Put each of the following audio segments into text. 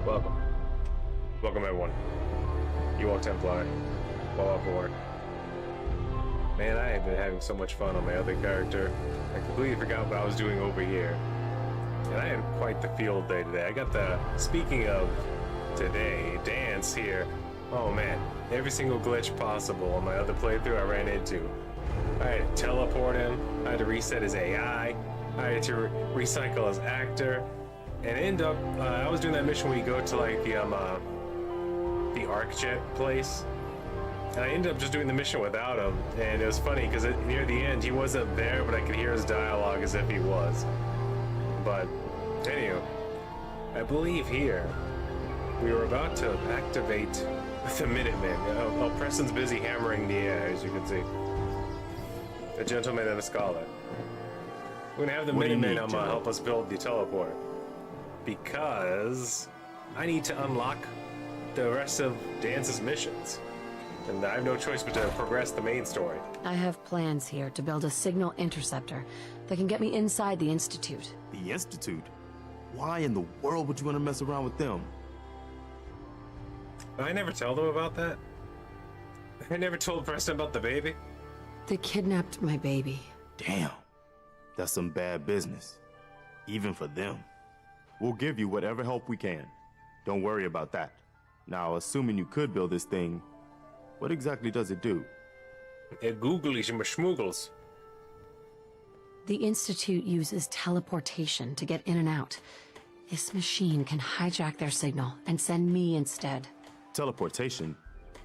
Welcome. Welcome, everyone. You walk Templar. Fall off war. Man, I have been having so much fun on my other character. I completely forgot what I was doing over here. And I had quite the field day today. I got the, speaking of today, dance here. Oh man, every single glitch possible on my other playthrough I ran into. I had to teleport him, I had to reset his AI, I had to recycle his actor, and end up, I was doing that mission where you go to like the ArcJet place, and I ended up just doing the mission without him, and it was funny because near the end he wasn't there, but I could hear his dialogue as if he was. But, anyway, I believe here, we were about to activate the Minutemen. Oh, Preston's busy hammering the air, as you can see. A gentleman and a scholar. We're gonna have the Minutemen help us build the teleporter. Because I need to unlock the rest of Dance's missions. And I have no choice but to progress the main story. I have plans here to build a signal interceptor that can get me inside the Institute. The Institute? Why in the world would you want to mess around with them? Did I never tell them about that? I never told Preston about the baby? They kidnapped my baby. Damn. That's some bad business. Even for them. We'll give you whatever help we can. Don't worry about that. Now, assuming you could build this thing, what exactly does it do? It googlies and schmoogles. The Institute uses teleportation to get in and out. This machine can hijack their signal and send me instead. Teleportation?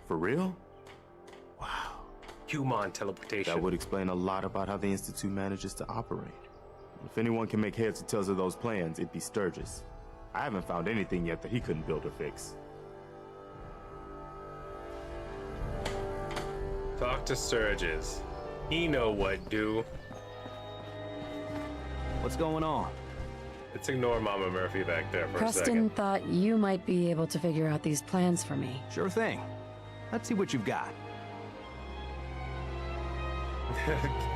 For real? Wow. Human teleportation. That would explain a lot about how the Institute manages to operate. If anyone can make heads or tails of those plans, it'd be Sturgis. I haven't found anything yet that he couldn't build or fix. Talk to Sturgis. He know what do. What's going on? Let's ignore Mama Murphy back there for a Preston second. thought you might be able to figure out these plans for me. Sure thing. Let's see what you've got.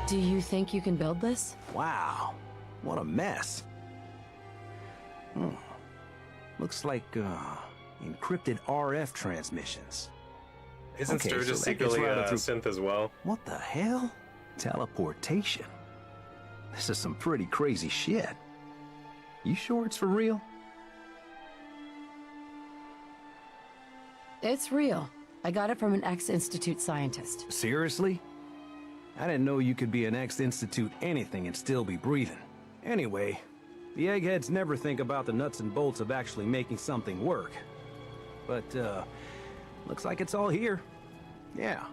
Do you think you can build this? Wow, what a mess. Looks like encrypted RF transmissions. Isn't Okay, Sturgis so that gets secretly routed a through- synth as well? What the hell? Teleportation. This is some pretty crazy shit. You sure it's for real? It's real. I got it from an ex-Institute scientist. Seriously? I didn't know you could be an ex-Institute anything and still be breathing. Anyway, the eggheads never think about the nuts and bolts of actually making something work. But, looks like it's all here. Yeah,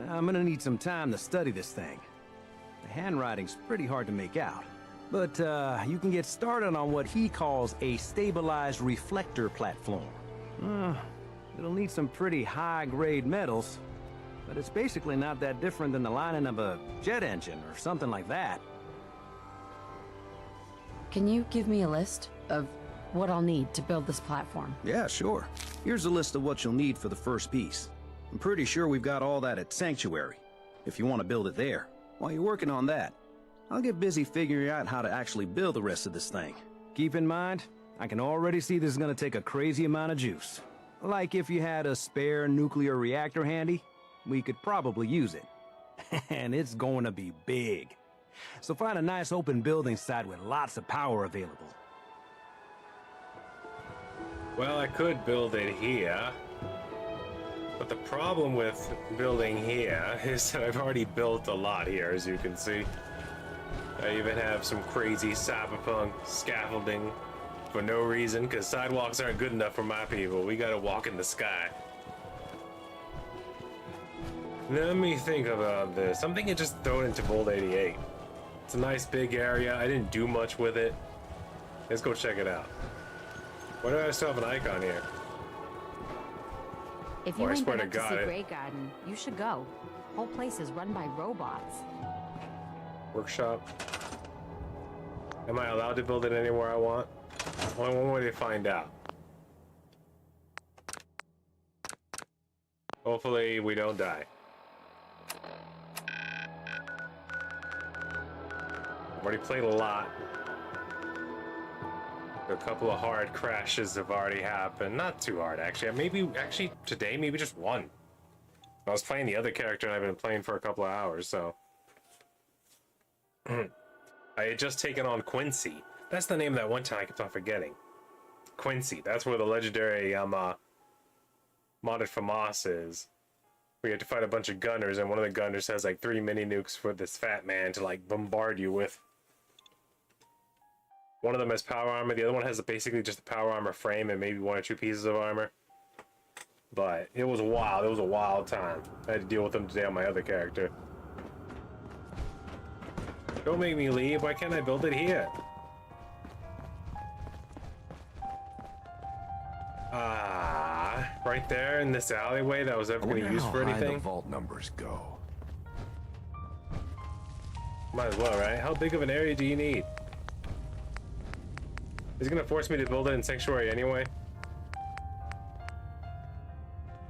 I'm gonna need some time to study this thing. The handwriting's pretty hard to make out. But, you can get started on what he calls a stabilized reflector platform. It'll need some pretty high-grade metals, but it's basically not that different than the lining of a jet engine or something like that. Can you give me a list of what I'll need to build this platform? Yeah, sure. Here's a list of what you'll need for the first piece. I'm pretty sure we've got all that at Sanctuary, if you want to build it there. While you're working on that, I'll get busy figuring out how to actually build the rest of this thing. Keep in mind, I can already see this is gonna take a crazy amount of juice. Like if you had a spare nuclear reactor handy, we could probably use it. And it's going to be big. So find a nice open building site with lots of power available. Well, I could build it here. But the problem with building here is that I've already built a lot here, as you can see. I even have some crazy cyberpunk scaffolding for no reason, because sidewalks aren't good enough for my people. We gotta walk in the sky. Let me think about this. I'm thinking just throw it into Bold 88. It's a nice big area. I didn't do much with it. Let's go check it out. Why do I still have an icon here? If you I ain't swear been to up to God, see Grey Garden, you should go. Whole place is run by robots. Workshop. Am I allowed to build it anywhere I want? Only one way to find out. Hopefully we don't die. I've already played a lot. A couple of hard crashes have already happened. Not too hard, actually. Actually, today, maybe just one. I was playing the other character, and I've been playing for a couple of hours, so... I had just taken on Quincy. That's the name of that one time I kept on forgetting. Quincy. That's where the legendary, modded FAMAS is. We had to fight a bunch of gunners, and one of the gunners has, like, 3 mini-nukes for this fat man to, like, bombard you with. One of them has power armor, the other one has basically just a power armor frame and maybe 1 or 2 pieces of armor. But it was wild. It was a wild time. I had to deal with them today on my other character. Don't make me leave. Why can't I build it here? Right there in this alleyway that I was ever going to use for anything. The vault numbers go. Might as well, right? How big of an area do you need? Is it gonna force me to build it in Sanctuary anyway?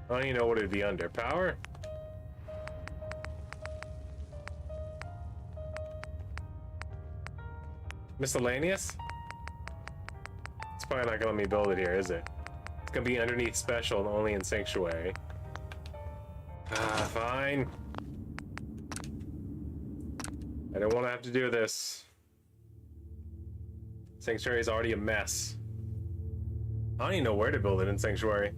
I don't even know what it'd be under. Power? Miscellaneous? It's probably not gonna let me build it here, is it? It's gonna be underneath special and only in Sanctuary. Fine. I don't want to have to do this. Sanctuary is already a mess. I don't even know where to build it in Sanctuary.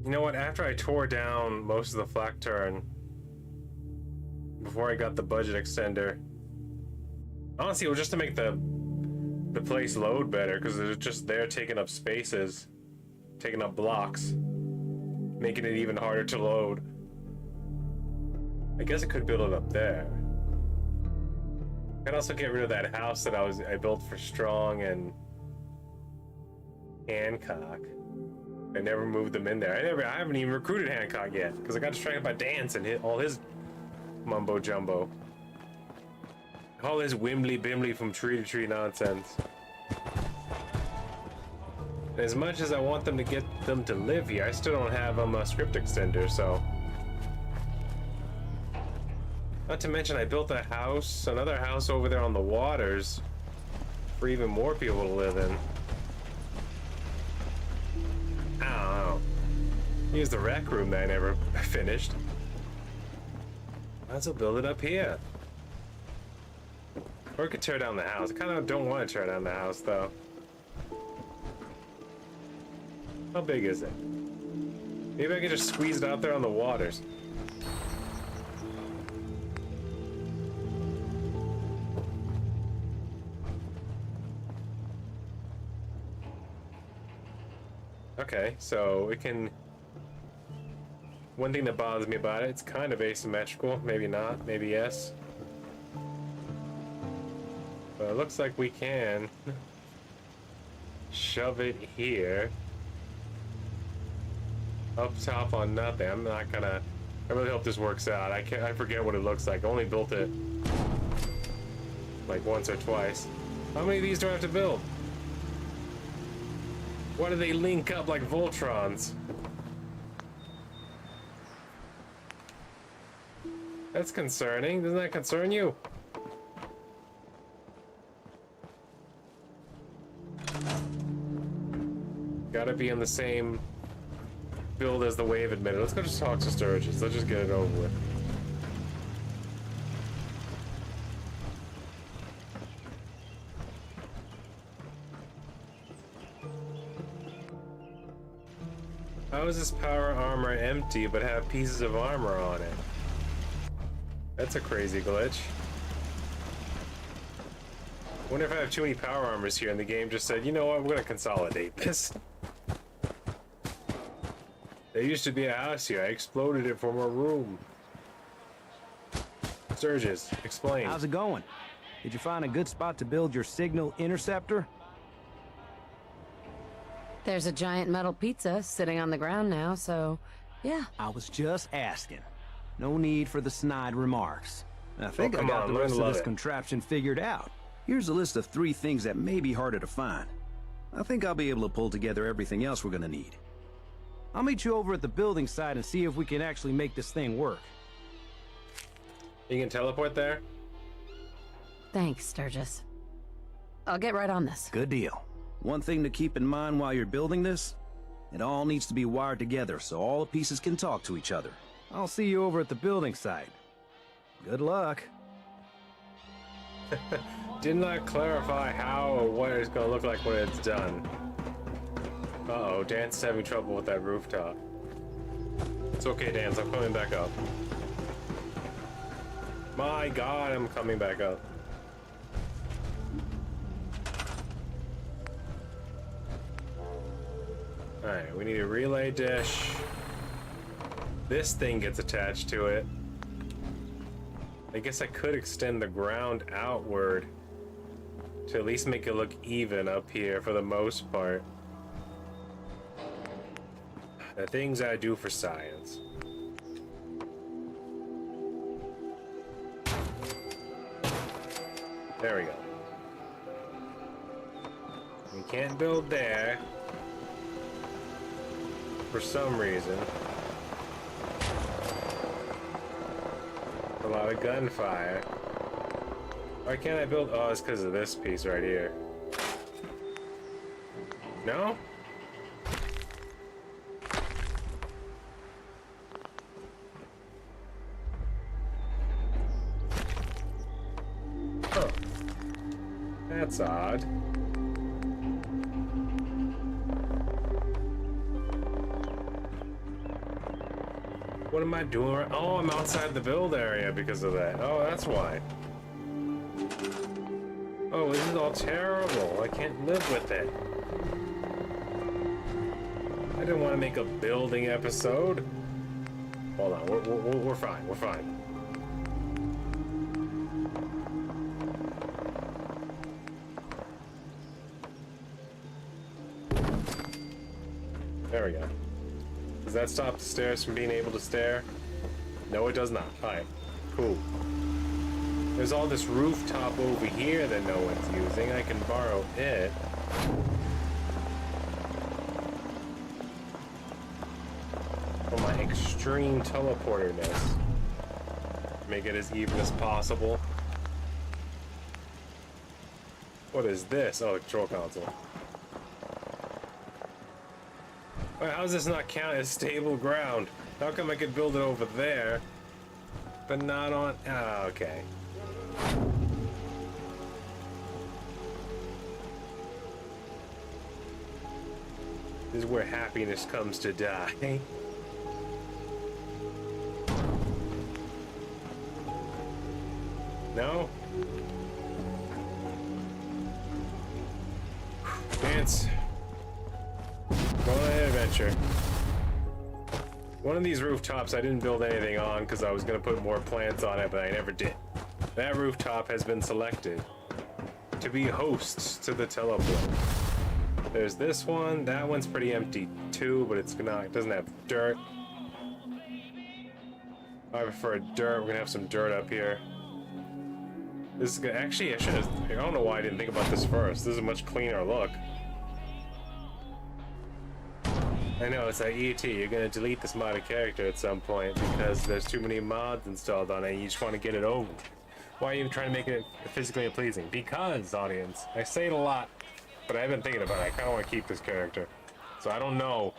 You know what? After I tore down most of the flak turn, before I got the budget extender, honestly, it was just to make the place load better, because it's just there taking up spaces, taking up blocks, making it even harder to load. I guess I could build it up there. I could also get rid of that house that I built for Strong and Hancock. I never moved them in there. I haven't even recruited Hancock yet because I got distracted by Dance and hit all his mumbo jumbo, all his wimbly bimbly from tree to tree nonsense. And as much as I want them to get them to live here, I still don't have a script extender, so. Not to mention, I built a house, another house over there on the waters for even more people to live in. I don't know. Here's the rec room that I never finished. Might as well build it up here. Or I could tear down the house. I kind of don't want to tear down the house, though. How big is it? Maybe I could just squeeze it out there on the waters. Okay, so it can... One thing that bothers me about it, it's kind of asymmetrical. Maybe not, maybe yes. But it looks like we can shove it here. Up top on nothing. I'm not gonna... I really hope this works out. I forget what it looks like. I only built it like once or twice. How many of these do I have to build? Why do they link up like Voltrons? That's concerning. Doesn't that concern you? Gotta be in the same build as the wave emitter. Let's go just talk to Sturgis. Let's just get it over with. How is this power armor empty but have pieces of armor on it? That's a crazy glitch. Wonder if I have too many power armors here and the game just said, you know what, we're gonna consolidate this. There used to be a house here. I exploded it for more room. Sturgis, explain. How's it going? Did you find a good spot to build your signal interceptor? There's a giant metal pizza sitting on the ground now, so yeah. I was just asking. No need for the snide remarks. I think I got the learn rest to of love this it. contraption figured out. Here's a list of 3 things that may be harder to find. I think I'll be able to pull together everything else we're gonna need. I'll meet you over at the building site and see if we can actually make this thing work. You can teleport there? Thanks, Sturgis. I'll get right on this. Good deal. One thing to keep in mind while you're building this, it all needs to be wired together so all the pieces can talk to each other. I'll see you over at the building site. Good luck. Did not clarify how or what it's gonna look like when it's done. Uh-oh, Dan's having trouble with that rooftop. It's okay, Dan, I'm coming back up. My God, I'm coming back up. Alright, we need a relay dish. This thing gets attached to it. I guess I could extend the ground outward to at least make it look even up here for the most part. The things I do for science. There we go. We can't build there for some reason. A lot of gunfire. Why can't I build? Oh, it's because of this piece right here. No? Huh. That's odd. What am I doing? Oh, I'm outside the build area because of that. Oh, that's why. Oh, this is all terrible. I can't live with it. I didn't want to make a building episode. Hold on, we're fine. We're fine. There we go. Does that stop the stairs from being able to stare? No, it does not. Alright, cool. There's all this rooftop over here that no one's using. I can borrow it. For my extreme teleporterness. Make it as even as possible. What is this? Oh, control console. Wait, how does this not count as stable ground? How come I could build it over there, but not on... Ah, okay. This is where happiness comes to die. No? Dance. Go on an adventure. One of these rooftops I didn't build anything on because I was going to put more plants on it, but I never did. That rooftop has been selected to be host to the teleport. There's this one. That one's pretty empty too, but it doesn't have dirt. I prefer dirt. We're gonna have some dirt up here. This is good. Actually, I don't know why I didn't think about this first. This is a much cleaner look. I know, it's like E.T. You're gonna delete this modded character at some point because there's too many mods installed on it and you just want to get it over. Why are you trying to make it physically pleasing? Because, audience, I say it a lot, but I've been thinking about it. I kind of want to keep this character. So I don't know.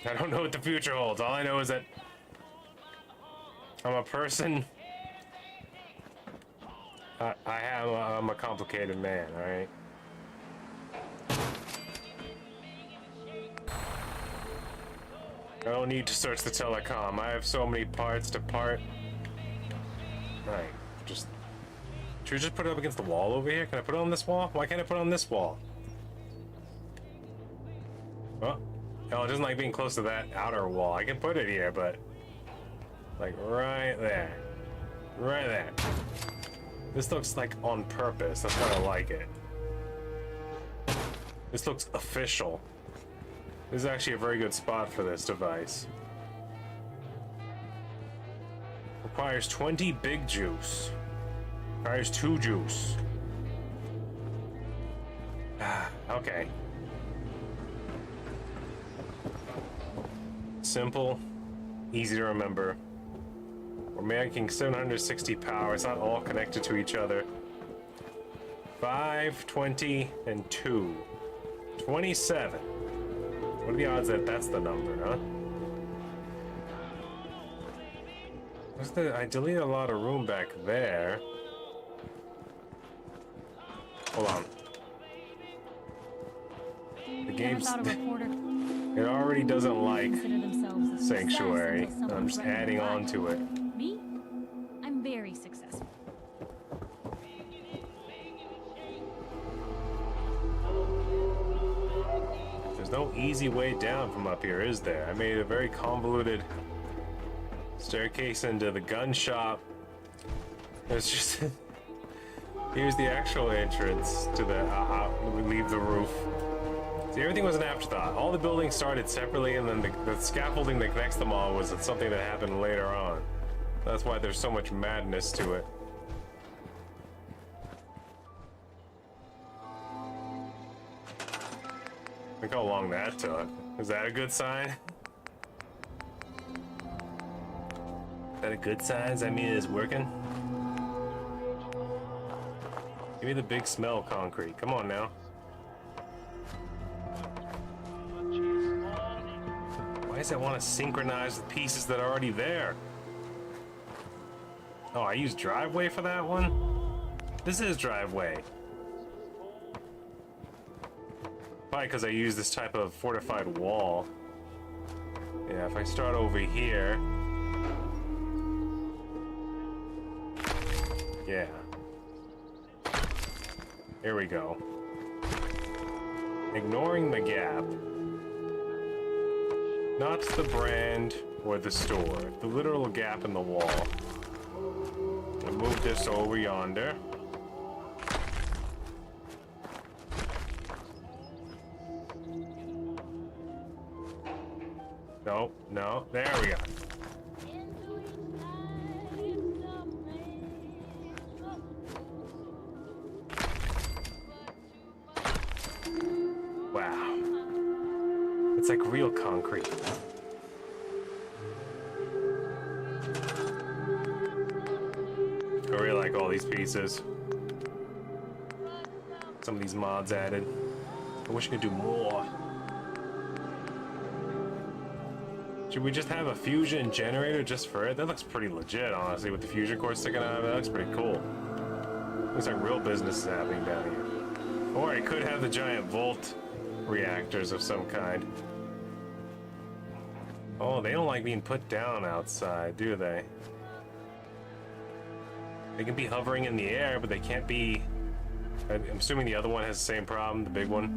I don't know what the future holds. All I know is that I'm a person. I'm a complicated man, alright? I don't need to search the telecom. I have so many parts to part. Alright, should we just put it up against the wall over here? Can I put it on this wall? Why can't I put it on this wall? Oh, it doesn't like being close to that outer wall. I can put it here, but like right there. Right there. This looks like on purpose. That's why I like it. This looks official. This is actually a very good spot for this device. Requires 20 big juice. Requires 2 juice. Okay. Simple, easy to remember. We're making 760 power. It's not all connected to each other. 5, 20, and 2. 27. What are the odds that that's the number, huh? I deleted a lot of room back there. Hold on. The game's... It already doesn't like Sanctuary. I'm just adding on to it. Me? I'm very successful. There's no easy way down from up here, is there? I made a very convoluted staircase into the gun shop. It's just... Here's the actual entrance to the... we leave the roof. See, everything was an afterthought. All the buildings started separately, and then the scaffolding that connects them all was something that happened later on. That's why there's so much madness to it. Look how long that took. Is that a good sign? Is that a good sign? Does that mean it's working? Give me the big smell concrete. Come on now. Why does it want to synchronize the pieces that are already there? Oh, I used driveway for that one? This is driveway. Probably because I use this type of fortified wall. Yeah, if I start over here... Yeah. Here we go. Ignoring the gap. Not the brand or the store. The literal gap in the wall. I move this over yonder. No, no, there we go. Wow. It's like real concrete. I really like all these pieces. Some of these mods added. I wish I could do more. Should we just have a fusion generator just for it? That looks pretty legit, honestly, with the fusion core sticking out of it. That looks pretty cool. Looks like real business is happening down here. Or I could have the giant volt reactors of some kind. Oh, they don't like being put down outside, do they? They can be hovering in the air, but they can't be... I'm assuming the other one has the same problem, the big one.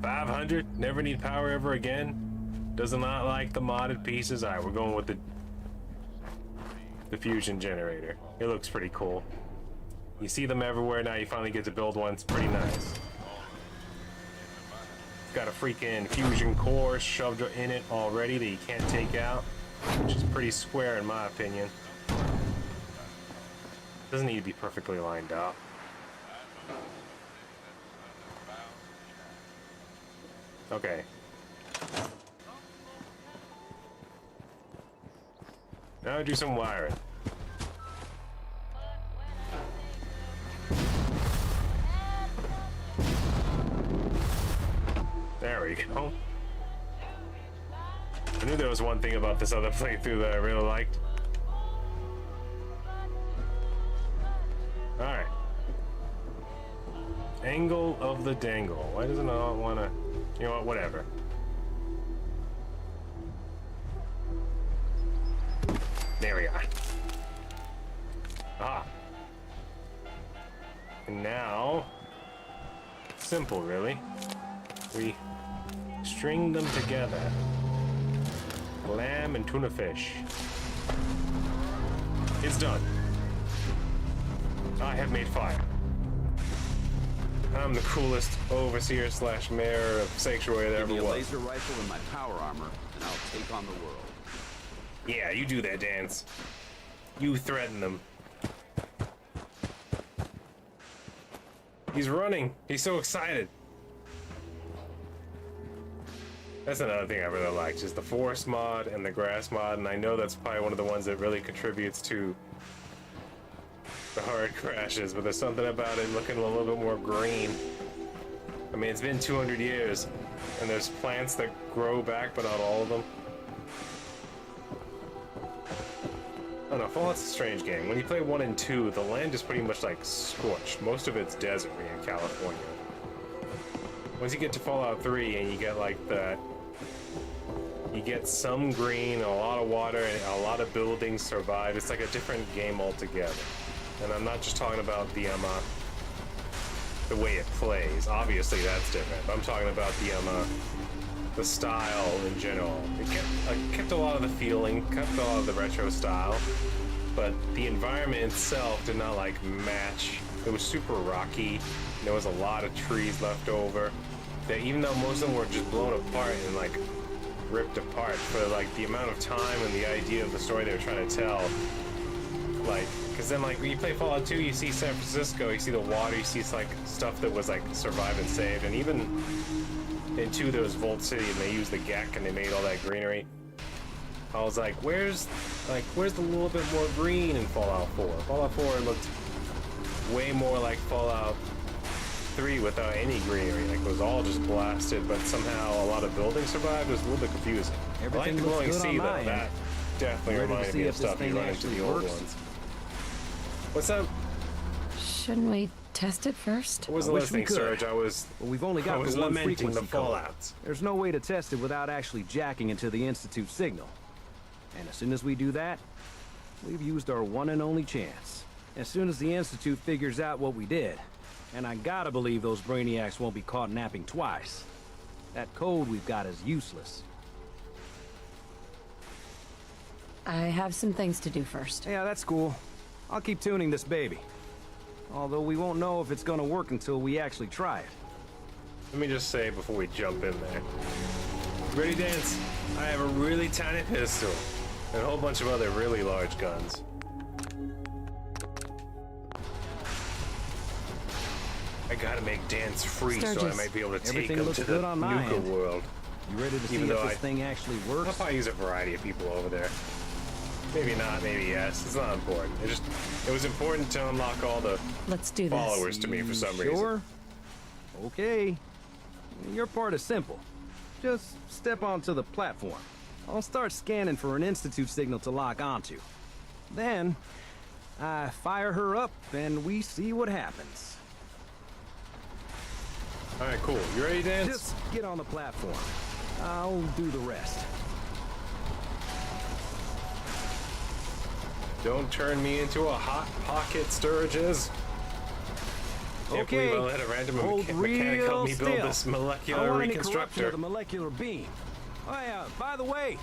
500? Never need power ever again? Does not like the modded pieces? Alright, we're going with the fusion generator. It looks pretty cool. You see them everywhere now, you finally get to build one. It's pretty nice. It's got a freaking fusion core shoved in it already that you can't take out, which is pretty square in my opinion. Doesn't need to be perfectly lined up. Okay. Now I do some wiring. There we go. I knew there was one thing about this other playthrough that I really liked. Alright. Angle of the dangle. Why doesn't it want to... You know what, whatever. There we are. Ah. And now... Simple, really. We string them together. Lamb and tuna fish. It's done. I have made fire. I'm the coolest overseer slash mayor of Sanctuary that ever Give me a was. laser rifle and my power armor, and I'll take on the world. Yeah, you do that dance. You threaten them. He's running. He's so excited. That's another thing I really like, just the forest mod and the grass mod, and I know that's probably one of the ones that really contributes to the hard crashes, but there's something about it looking a little bit more green. I mean, it's been 200 years, and there's plants that grow back, but not all of them. I don't know, Fallout's a strange game. When you play 1 and 2, the land is pretty much like scorched. Most of it's desert in California. Once you get to Fallout 3 and you get like that, you get some green, a lot of water, and a lot of buildings survive. It's like a different game altogether. And I'm not just talking about the way it plays. Obviously that's different. But I'm talking about the style in general. It kept a lot of the feeling, kept a lot of the retro style, but the environment itself did not like match. It was super rocky. There was a lot of trees left over. That even though most of them were just blown apart and like ripped apart for like the amount of time and the idea of the story they were trying to tell, like, because then like when you play Fallout 2, you see San Francisco, you see the water, you see like stuff that was like survived and saved, and even in 2 there was Vault City and they used the GEC and they made all that greenery. I was like, where's the little bit more green in Fallout 4? Fallout 4 looked way more like Fallout 3 without any greenery. Like it was all just blasted, but somehow a lot of buildings survived. It was a little bit confusing. Everything I like the looks glowing good sea on though. my end. That definitely Ready to reminded see me if of this stuff you thing run into the actually old works? ones. What's up? Shouldn't we test it first? I wasn't wish we listening, could. Serge. I was Well, we've only got was the one lamenting frequency the code. fallouts. There's no way to test it without actually jacking into the Institute signal. And as soon as we do that, we've used our one and only chance. As soon as the Institute figures out what we did, and I gotta believe those brainiacs won't be caught napping twice, that code we've got is useless. I have some things to do first. Yeah, that's cool. I'll keep tuning this baby. Although we won't know if it's gonna work until we actually try it. Let me just say before we jump in there. Ready, Dance? I have a really tiny pistol and a whole bunch of other really large guns. I gotta make Dance free so I Sturgis. might be able to take Everything him looks to good the on my Nuka end. world. You ready to see Even if though this thing actually I'll works? probably use a variety of people over there. Maybe not, maybe yes. It's not important. It was important to unlock all the Let's do this. followers to me for some reason. Sure. Okay. Your part is simple. Just step onto the platform. I'll start scanning for an Institute signal to lock onto. Then, I fire her up and we see what happens. Alright, cool. You ready, Dance? Just get on the platform. I'll do the rest. Don't turn me into a hot pocket, Sturges. Can't Okay. believe I let a random Hold mechanic help real me build still. this I don't molecular want any corruption reconstructor. of the molecular beam. Oh yeah, by the way,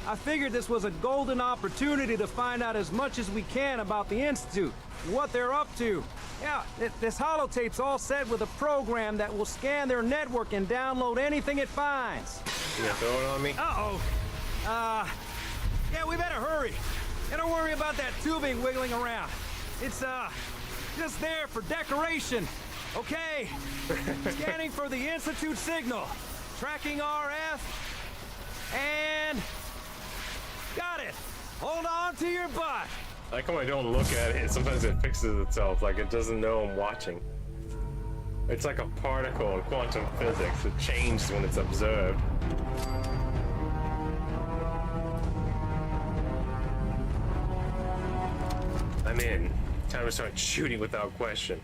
I figured this was a golden opportunity to find out as much as we can about the Institute, what they're up to. Yeah, this holotape's all set with a program that will scan their network and download anything it finds. You gonna throw it on me? Uh-oh. Yeah, we better hurry. And don't worry about that tubing wiggling around. It's, just there for decoration. Okay. Scanning for the Institute signal. Tracking RF. And... got it. Hold on to your butt. I like how I don't look at it. Sometimes it fixes itself, like it doesn't know I'm watching. It's like a particle in quantum physics. It changes when it's observed. I'm in. Time to start shooting without question.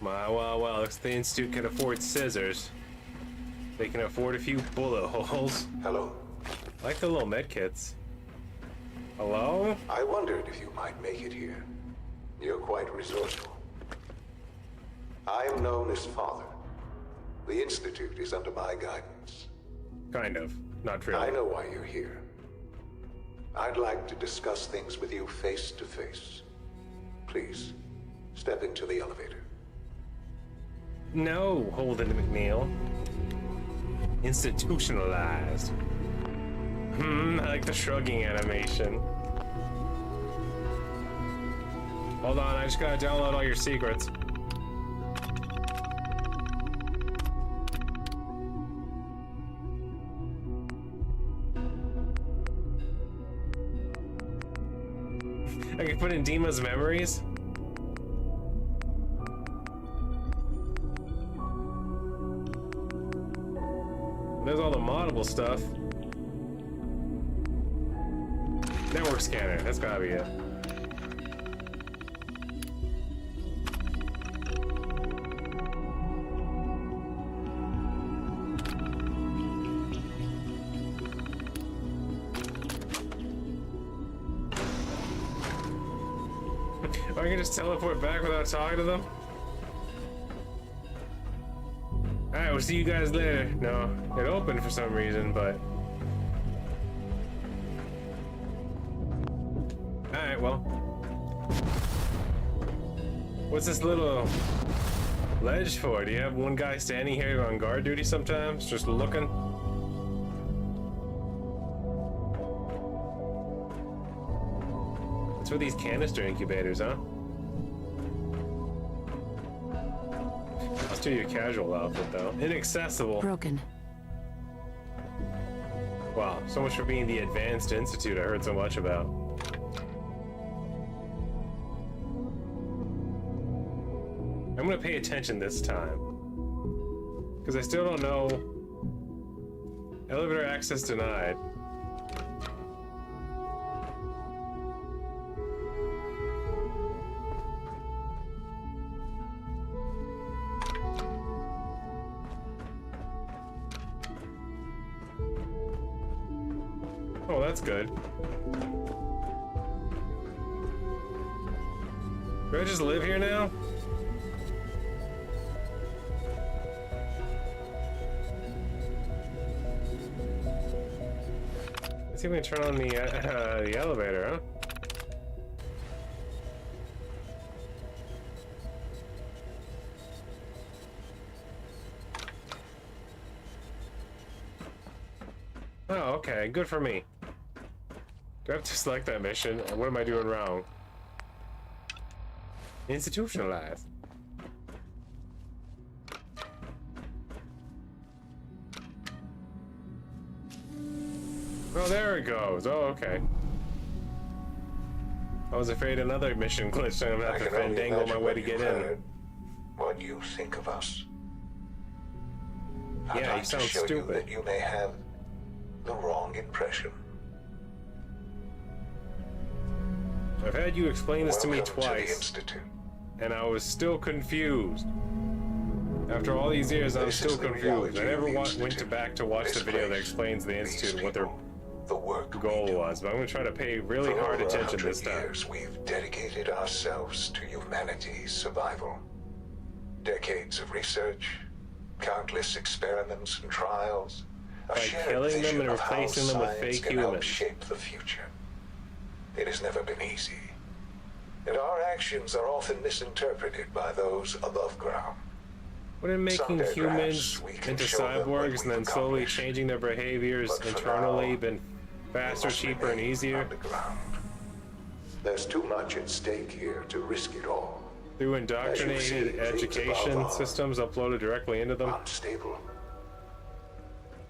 Well, looks like the Institute can afford scissors. They can afford a few bullet holes. Hello. I like the little med kits. Hello? I wondered if you might make it here. You're quite resourceful. I am known as Father. The Institute is under my guidance. Kind of. Not really. I know why you're here. I'd like to discuss things with you face to face. Please, step into the elevator. No, Holden McNeil. Institutionalized. I like the shrugging animation. Hold on, I just gotta download all your secrets. in Dima's memories? There's all the moddable stuff. Network scanner, that's gotta be it. I can just teleport back without talking to them? Alright, we'll see you guys later. No, it opened for some reason, but... Alright, well. What's this little ledge for? Do you have one guy standing here on guard duty sometimes? Just looking? What's with these canister incubators, huh? Let's do your casual outfit, though. Inaccessible. Broken. Wow, so much for being the advanced institute I heard so much about. I'm gonna pay attention this time. Because I still don't know. Elevator access denied. Oh, that's good. Do I just live here now? Let's see if we can turn on the elevator, huh? Oh, okay, good for me. Do I have to select that mission? What am I doing wrong? Institutionalized. Oh, there it goes. Oh, okay. I was afraid another mission glitched and I'm gonna have to fandangle my way to get in. What you think of us. I'd Yeah, like you sound to show stupid. you that you may have the wrong impression. I've had you explain this to me Welcome to the twice, Institute. and I was still confused. After all these years, I'm This still is the confused. reality I never of the went Institute. back to watch This the video that place, explains the these Institute and what their people, the work we goal do. was, but I'm gonna try to pay really For hard over attention 100 this time. years, we've dedicated ourselves to humanity's survival. Decades of research, countless experiments and trials, a By shared killing them vision and of how replacing them with science fake can help humans. shape the future. It has never been easy, and our actions are often misinterpreted by those above ground. Wouldn't making Someday, humans perhaps, we can into show them what cyborgs and then we've slowly accomplished. changing their behaviors But for internally now, been faster, We must cheaper, and remain easier underground. There's too much at stake here to risk it all. through As indoctrinated you see, things education above are systems uploaded directly into them? Unstable.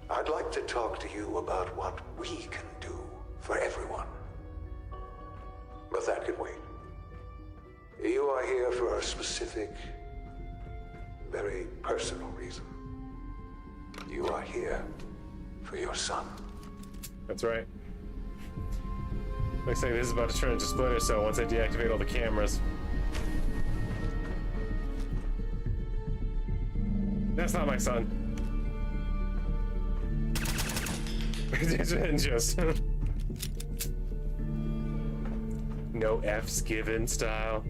I'd like to talk to you about what we can do for everyone. But that can wait. You are here for a specific, very personal reason. You are here for your son. That's right. Looks like this is about to turn into Splinter Cell once I deactivate all the cameras. That's not my son. Just no F's given style.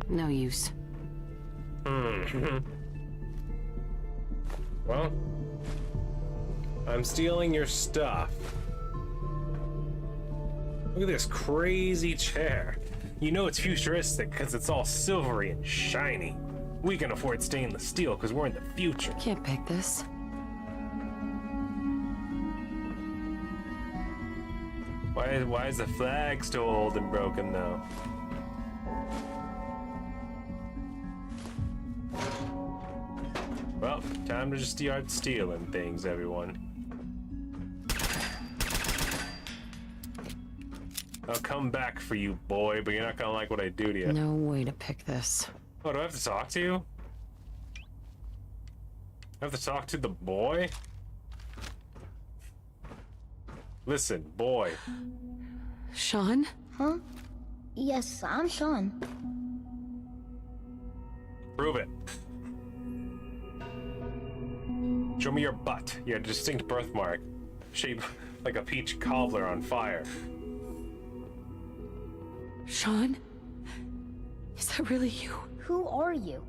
No use. Well, I'm stealing your stuff. Look at this crazy chair. You know it's futuristic because it's all silvery and shiny. We can afford stainless steel because we're in the future. Can't pick this. Why is the flag still old and broken though? Well, time to just start stealing things, everyone. I'll come back for you, boy, but you're not gonna like what I do to you. No way to pick this. Oh, do I have to talk to you? I have to talk to the boy? Listen, boy. Sean? Huh? Yes, I'm Sean. Prove it. Show me your butt. Your distinct birthmark. Shaped like a peach cobbler on fire. Sean? Is that really you? Who are you?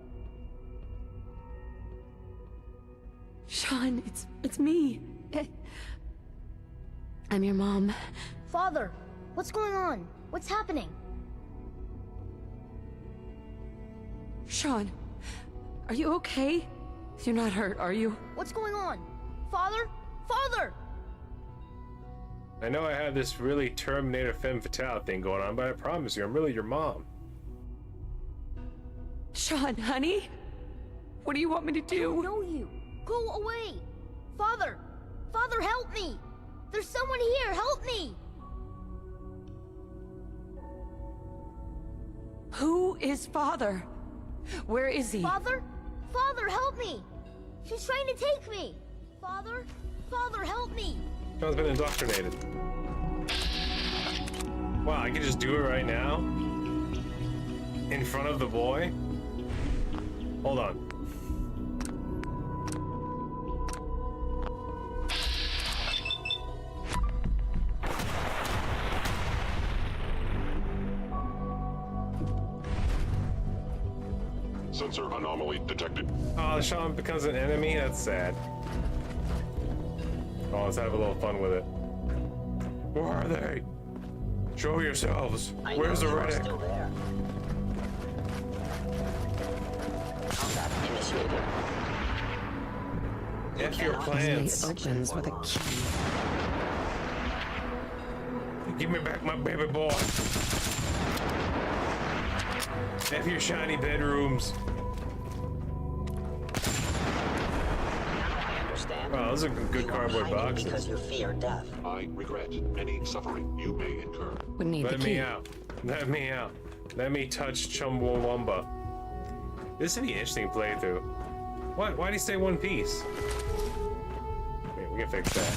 Sean, it's me. I'm your mom. Father, what's going on? What's happening? Sean, are you okay? You're not hurt, are you? What's going on? Father? Father! I know I have this really Terminator femme fatale thing going on, but I promise you, I'm really your mom. Sean, honey? What do you want me to I do? don't know you. Go away! Father! Father, help me! There's someone here, help me! Who is Father? Where is he? Father? Father, help me! She's trying to take me! Father? Father, help me! Sean's been indoctrinated. Wow, I can just do it right now? In front of the boy? Hold on. Sensor anomaly detected. Oh, Sean becomes an enemy? That's sad. Oh, let's have a little fun with it. Where are they? Show yourselves. Where's the Riddick? Still there. Combat initiated. F your plans. It opens with a key. Give me back my baby boy. F your shiny bedrooms. Oh, those are good cardboard boxes. Because you fear death. I regret any suffering you may incur. We need Let the key. me out. Let me out. Let me touch Chumbawamba. This would be an interesting playthrough. What? Why'd he say one piece? Wait, we can fix that.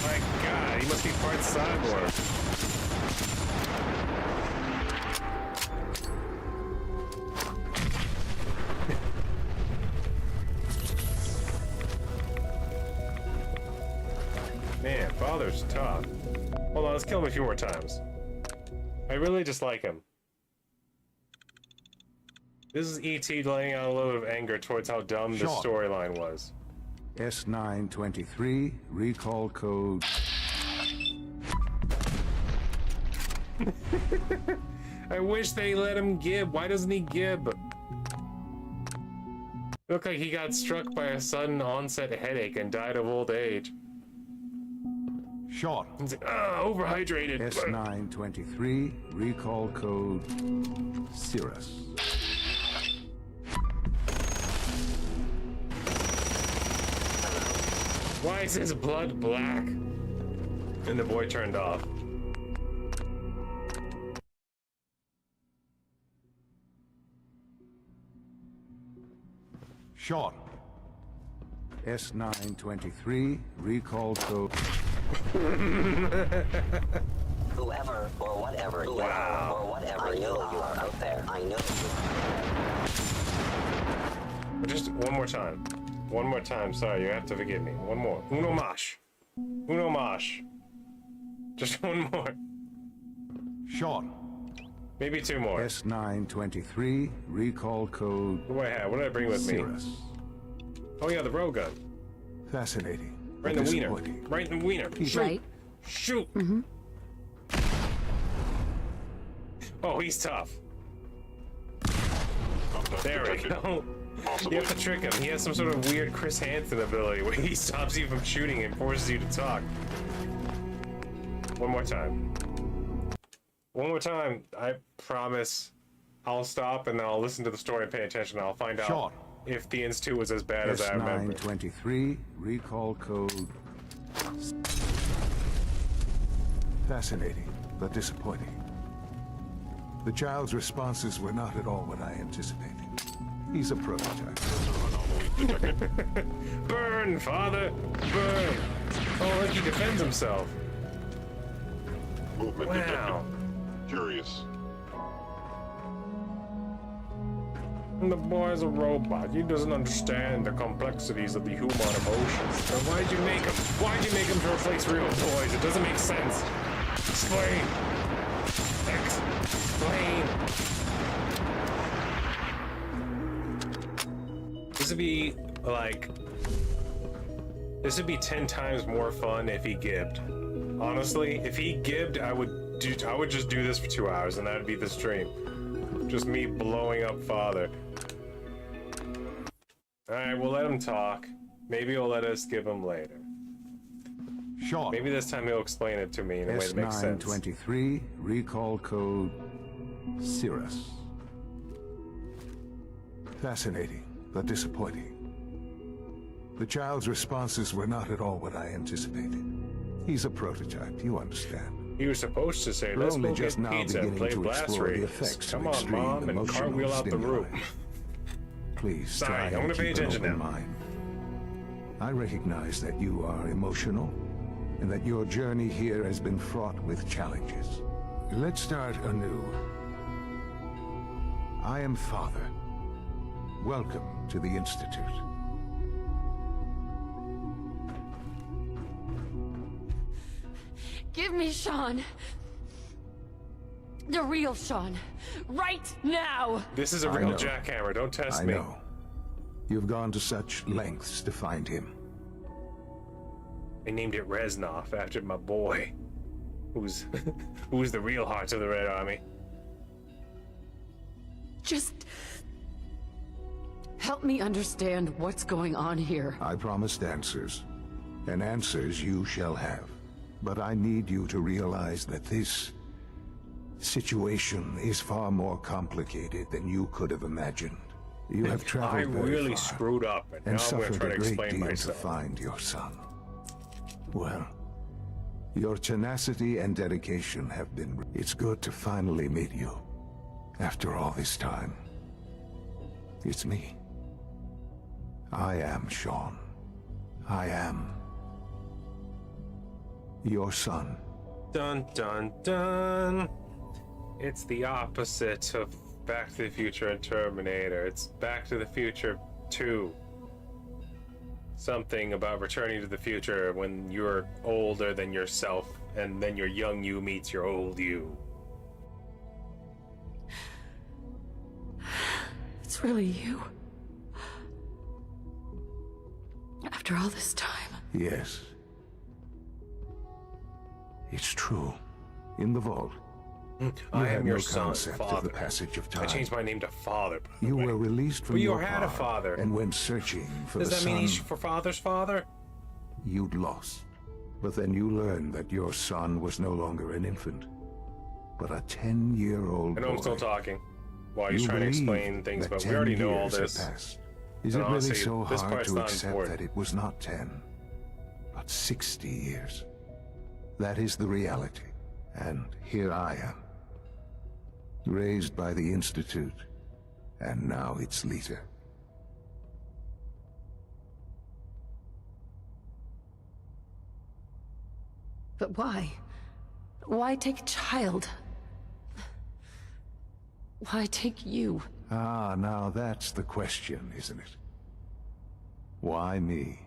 My God, he must be part cyborg. Man, Father's tough. Hold on, let's kill him a few more times. I really just like him. This is E.T. laying out a load of anger towards how dumb the storyline was. S923, recall code. I wish they let him gib. Why doesn't he gib? Looked like he got struck by a sudden onset headache and died of old age. Shot. He's like, overhydrated. S923, recall code. Cirrus. Why is his blood black? And the boy turned off. Shot. S923, recall code. Whoever or whatever you are, or whatever you are out there, I know you. But just one more time. One more time. Sorry, you have to forgive me. One more. Uno mash. Uno mash. Just one more. Shot. Maybe two more. S923, recall code. What do I have? What did I bring with Cirrus. me? Oh yeah, the row gun. Fascinating. Right in the wiener. Disappointing. Right in the wiener. Shoot. Right. Shoot. Oh, he's tough. There we go. You have to trick him. He has some sort of weird Chris Hansen ability where he stops you from shooting and forces you to talk. One more time. One more time. I promise I'll stop and then I'll listen to the story and pay attention. And I'll find out if the Institute was as bad as I remember. S923, recall code. Fascinating, but disappointing. The child's responses were not at all what I anticipated. He's a prototype. Burn, father! Burn! Oh, look, he defends himself. Movement Wow. detected. Curious. The boy's a robot. He doesn't understand the complexities of the human emotions. So why'd you make him? Why'd you make him to replace real boys? It doesn't make sense. Explain. Explain. This would be like... This would be 10 times more fun if he gibbed. Honestly, if he gibbed, I would just do this for 2 hours and that would be the stream. Just me blowing up father. Alright, we'll let him talk. Maybe he'll let us give him later. Sean. Maybe this time he'll explain it to me in a way that makes sense. S923, recall code Cirrus. Fascinating, but disappointing. The child's responses were not at all what I anticipated. He's a prototype, you understand. You were supposed to say, We're let's only go just get now pizza and beginning play to Blast explore the Radius. effects Come of on, extreme Mom, and emotional cartwheel out the stimuli. room. Please Sorry, try I'm and gonna pay keep an attention open now. mind. I recognize that you are emotional, and that your journey here has been fraught with challenges. Let's start anew. I am Father. Welcome to the Institute. Give me Sean. The real Sean. Right now! This is a I real know. jackhammer, don't test I me. know. You've gone to such lengths to find him. I named it Reznov after my boy. Who's who's the real heart of the Red Army. Just... help me understand what's going on here. I promised answers, and answers you shall have. But I need you to realize that this situation is far more complicated than you could have imagined. You have traveled I very really far screwed up, and now and I'm going to suffered try to a great explain deal to myself. find your son. Well, your tenacity and dedication have been... It's good to finally meet you. After all this time. It's me. I am Sean. I am your son. Dun dun dun. It's the opposite of Back to the Future and Terminator. It's Back to the Future 2. Something about returning to the future when you're older than yourself, and then your young you meets your old you. It's really you. After all this time. Yes. It's true. In the vault. I had am your no son, concept of father. the passage of time. I changed my name to Father, by the You way. were released from But you your had a pod father. and went searching for Does the that mean he's son for Father's father? you'd lost. But then you learned that your son was no longer an infant, but a 10-year-old I know boy. I'm still talking while he's You trying to believe explain things, that but we 10 already know all years have this. passed. Is And it really honestly, so this hard part's to not accept important. that it was not 10, but 60 years? That is the reality. And here I am, raised by the Institute, and now its leader. But why? Why take a child? Why take you? Ah, now that's the question, isn't it? Why me?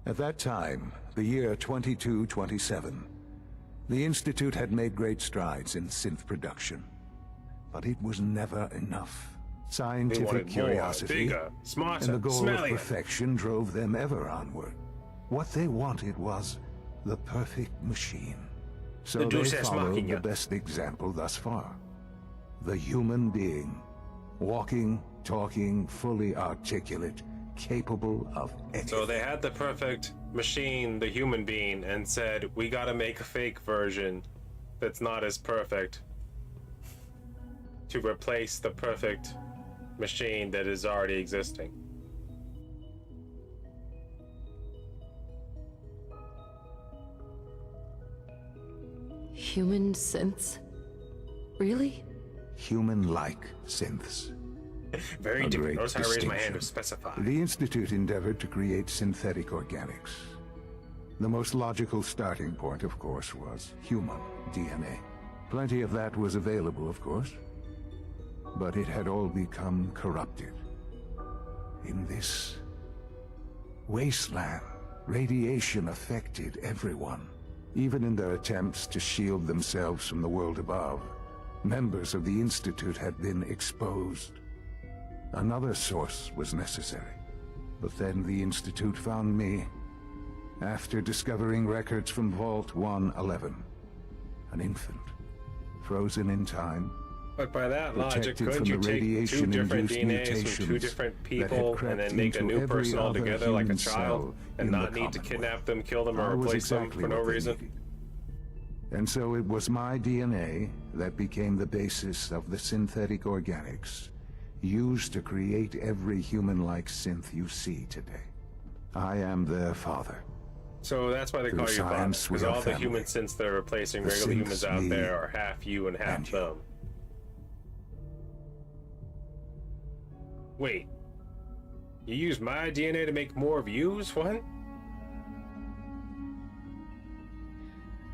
At that time, the year 2227, the Institute had made great strides in synth production. But it was never enough. Scientific wanted more, curiosity bigger, smarter, and the goal smellier. of perfection drove them ever onward. What they wanted was the perfect machine. So The they Deus Ex followed Machina. the best example thus far. The human being. Walking, talking, fully articulate, capable of anything. So they had the perfect machine, the human being, and said, we gotta make a fake version that's not as perfect to replace the perfect machine that is already existing. Human synths? Really? Human-like synths. Very A different. great Notice how I raised my hand to distinction. specify. The Institute endeavored to create synthetic organics. The most logical starting point, of course, was human DNA. Plenty of that was available, of course, but it had all become corrupted. In this wasteland, radiation affected everyone. Even in their attempts to shield themselves from the world above, members of the Institute had been exposed. Another source was necessary. But then the Institute found me after discovering records from Vault 111. An infant, frozen in time, But by that logic, protected couldn't from you the take two different radiation-induced DNAs from two mutations different that people had and then crept make a into new every person other altogether like a human child cell and in not the need to Commonwealth? kidnap them, kill them, or I was replace them exactly for no what they reason? needed. And so it was my DNA that became the basis of the synthetic organics used to create every human-like synth you see today. I am their father. So that's why they Through call you father, science, we because are all the family. human synths that are replacing The regular synths humans out me there are half you and half and you. them. Wait, you use my DNA to make more of yous? What?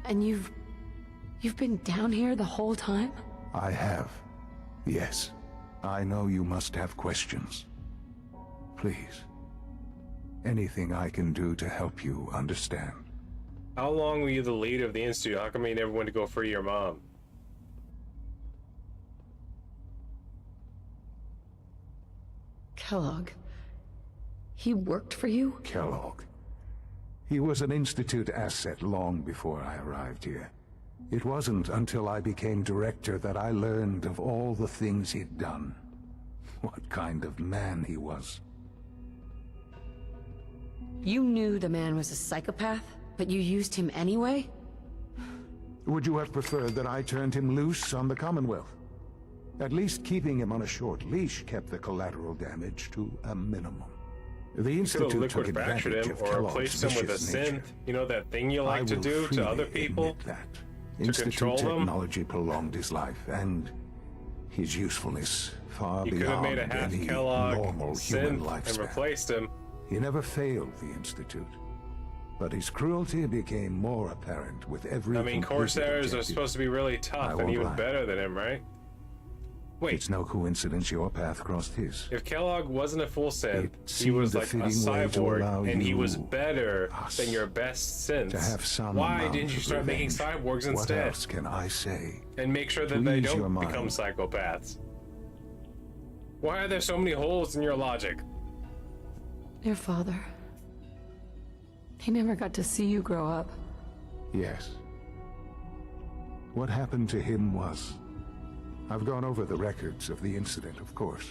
And you've been down here the whole time? I have. Yes. I know you must have questions. Please. Anything I can do to help you understand. How long were you the leader of the Institute? How come you never went to go free your mom? Kellogg. He worked for you? Kellogg. He was an Institute asset long before I arrived here. It wasn't until I became director that I learned of all the things he'd done. What kind of man he was. You knew the man was a psychopath, but you used him anyway? Would you have preferred that I turned him loose on the Commonwealth? At least keeping him on a short leash kept the collateral damage to a minimum. The Could have Institute took liquefactured advantage him of or Kellogg's replaced him with a vicious nature. synth. You know that thing you like to will do to freely other people? admit that. To Institute control them? technology prolonged his life and his usefulness far You could have beyond made a half any Kellogg normal human synth and lifespan. replaced him. He never failed the Institute, but his cruelty became more apparent with every. I mean, completed Corsairs are objective. supposed to be really I tough and won't even lie. better than him, right? Wait, It's no coincidence your path crossed his. if Kellogg wasn't a full synth, It he was seemed a like a fitting way to allow cyborg, and he you, was better us, than your best synths. To have some Why amount didn't you of start making revenge. cyborgs What instead? else can I say? And make sure that To they ease your don't mind. become psychopaths. Why are there so many holes in your logic? Your father. He never got to see you grow up. Yes. What happened to him was... I've gone over the records of the incident, of course.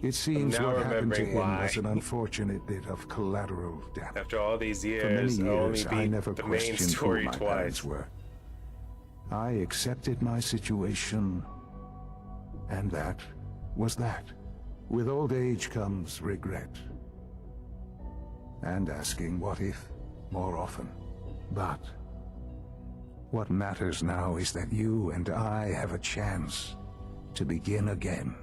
It seems now what happened to remembering him why. was an unfortunate bit of collateral damage. After all these For many years, I only years, I beat never the main questioned story who my twice. parents were. I accepted my situation, and that was that. With old age comes regret. And asking what if more often. But what matters now is that you and I have a chance to begin again.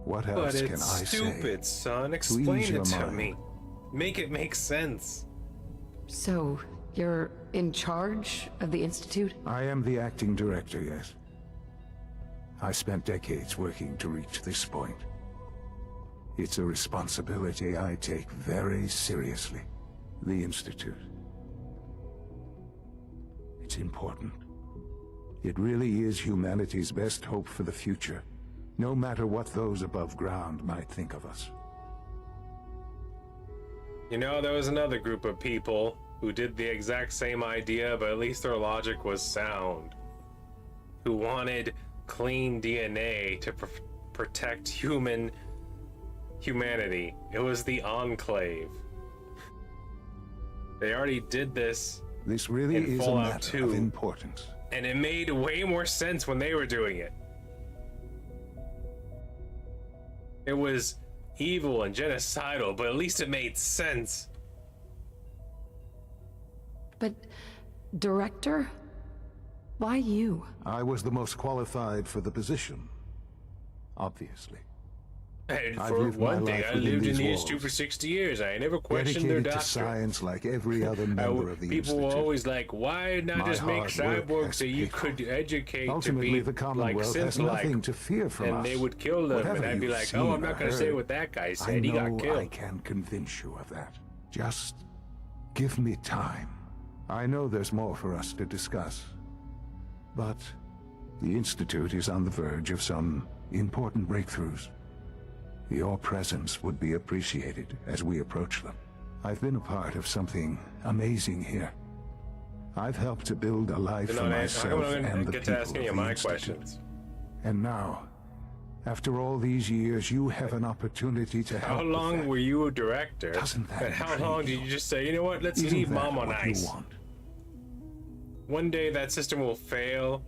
What else But can it's I stupid, say? son. ease Explain your it to mind. me. Make it make sense. So, you're in charge of the Institute? I am the acting director, yes. I spent decades working to reach this point. It's a responsibility I take very seriously. The Institute. It's important. It really is humanity's best hope for the future, no matter what those above ground might think of us. You know, there was another group of people who did the exact same idea, but at least their logic was sound. Who wanted clean DNA to protect humanity. It was the Enclave. They already did this. This really in is a Fallout matter 2, of importance. and it made way more sense when they were doing it. It was evil and genocidal, but at least it made sense. But, Director? Why you? I was the most qualified for the position. Obviously. And I've for lived my one thing, life I within lived in these the Institute walls. for 60 years. I never questioned their Dedicated to doctrine. science like every other member of the People Institute. were always like, why not My just make hard work cyborgs has so you paid off. could educate Ultimately, to be the like Commonwealth has synth-like? nothing to fear from us. And they would kill them, Whatever and I'd be you've like, seen oh, I'm or not going to say heard, what that guy I said. He got know killed. I can convince you of that. Just give me time. I know there's more for us to discuss. But the Institute is on the verge of some important breakthroughs. Your presence would be appreciated as we approach them. I've been a part of something amazing here. I've helped to build a life for myself and the get people to asking of you the my Institute. questions. And now, after all these years, you have an opportunity to help. How long were you a director? Doesn't that And how intrigue long did you? you just say, you know what, let's Isn't leave that Mom on what you ice? want? One day that system will fail.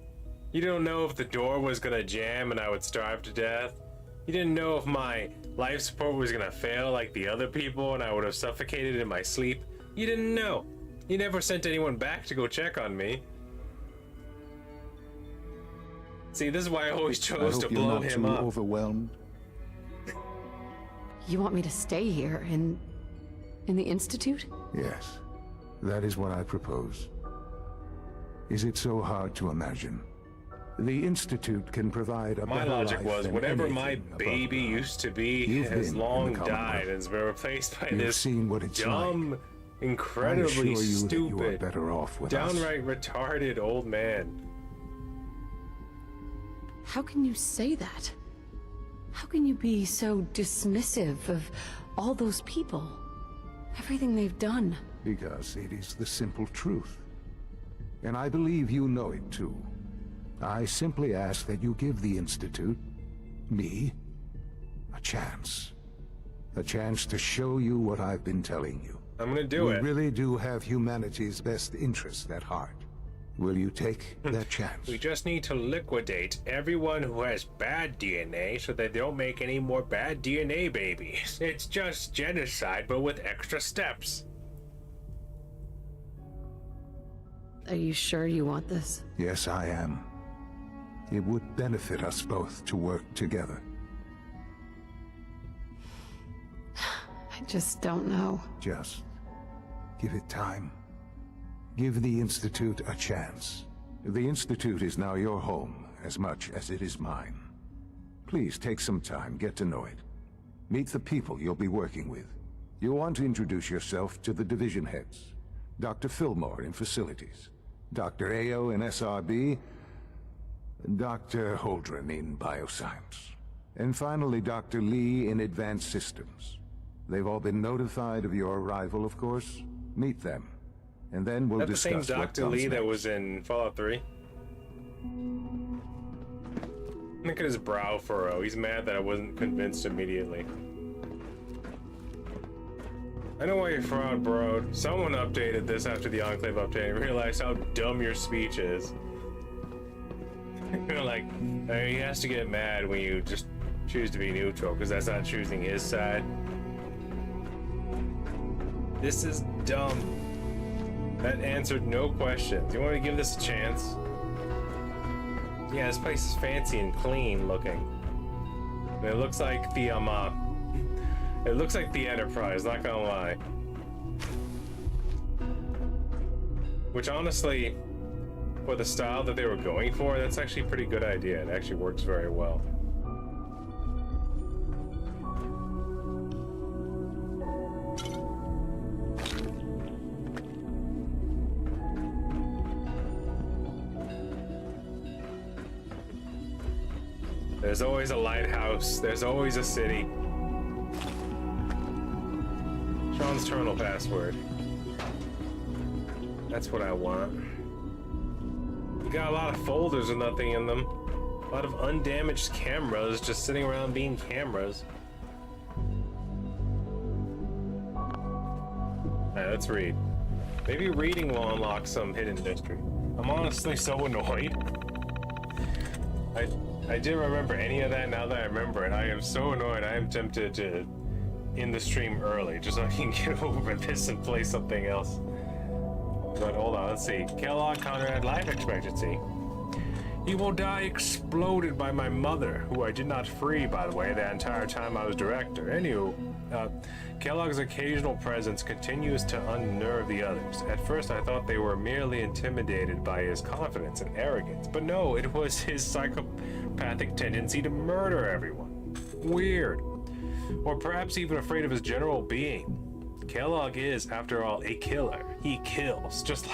You don't know if the door was gonna jam and I would starve to death. You didn't know if my life support was gonna fail like the other people and I would have suffocated in my sleep. You didn't know. You never sent anyone back to go check on me. See, this is why I always chose to blow him up. Overwhelmed. You want me to stay here in the Institute? Yes, that is what I propose. Is it so hard to imagine? The Institute can provide a My better logic life was than whatever my anything above baby ground. used to be You've has been in long the died Commonwealth. and has been replaced by You've this seen what it's dumb, like. incredibly I assure you that you are stupid, better off with us. downright retarded old man. How can you say that? How can you be so dismissive of all those people? Everything they've done. Because it is the simple truth. And I believe you know it too. I simply ask that you give the Institute, me, a chance. A chance to show you what I've been telling you. I'm gonna do we it. really do have humanity's best interest at heart. Will you take that chance? We just need to liquidate everyone who has bad DNA so they don't make any more bad DNA babies. It's just genocide, but with extra steps. Are you sure you want this? Yes, I am. It would benefit us both to work together. I just don't know. Just give it time. Give the Institute a chance. The Institute is now your home as much as it is mine. Please take some time, get to know it. Meet the people you'll be working with. You'll want to introduce yourself to the division heads. Dr. Fillmore in facilities, Dr. Ayo in SRB, Dr. Holdren in bioscience, and finally Dr. Lee in advanced systems. They've all been notified of your arrival, of course. Meet them, and then we'll Is that the discuss same what Dr. comes Lee that next. was in Fallout 3? Look at his brow furrow. He's mad that I wasn't convinced immediately. I know why you're proud, bro. Someone updated this after the Enclave update and realized how dumb your speech is. You're like, he has to get mad when you just choose to be neutral, because that's not choosing his side. This is dumb. That answered no questions. You want to give this a chance? Yeah, this place is fancy and clean looking. And it looks like the it looks like the Enterprise, not gonna lie. Which honestly, for the style that they were going for, that's actually a pretty good idea. It actually works very well. There's always a lighthouse. There's always a city. Sean's terminal password. That's what I want. You got a lot of folders with nothing in them. A lot of undamaged cameras just sitting around being cameras. Alright, let's read. Maybe reading will unlock some hidden mystery. I'm honestly so annoyed. I didn't remember any of that. Now that I remember it, I am so annoyed. I am tempted to end the stream early just so I can get over this and play something else. But hold on, let's see. Kellogg Conrad life expectancy. He will die exploded by my mother, who I did not free, by the way, the entire time I was director. Anywho, Kellogg's occasional presence continues to unnerve the others. At first, I thought they were merely intimidated by his confidence and arrogance, but no, it was his psychopathic tendency to murder everyone. Weird. Or perhaps even afraid of his general being. Kellogg is, after all, a killer. He kills, just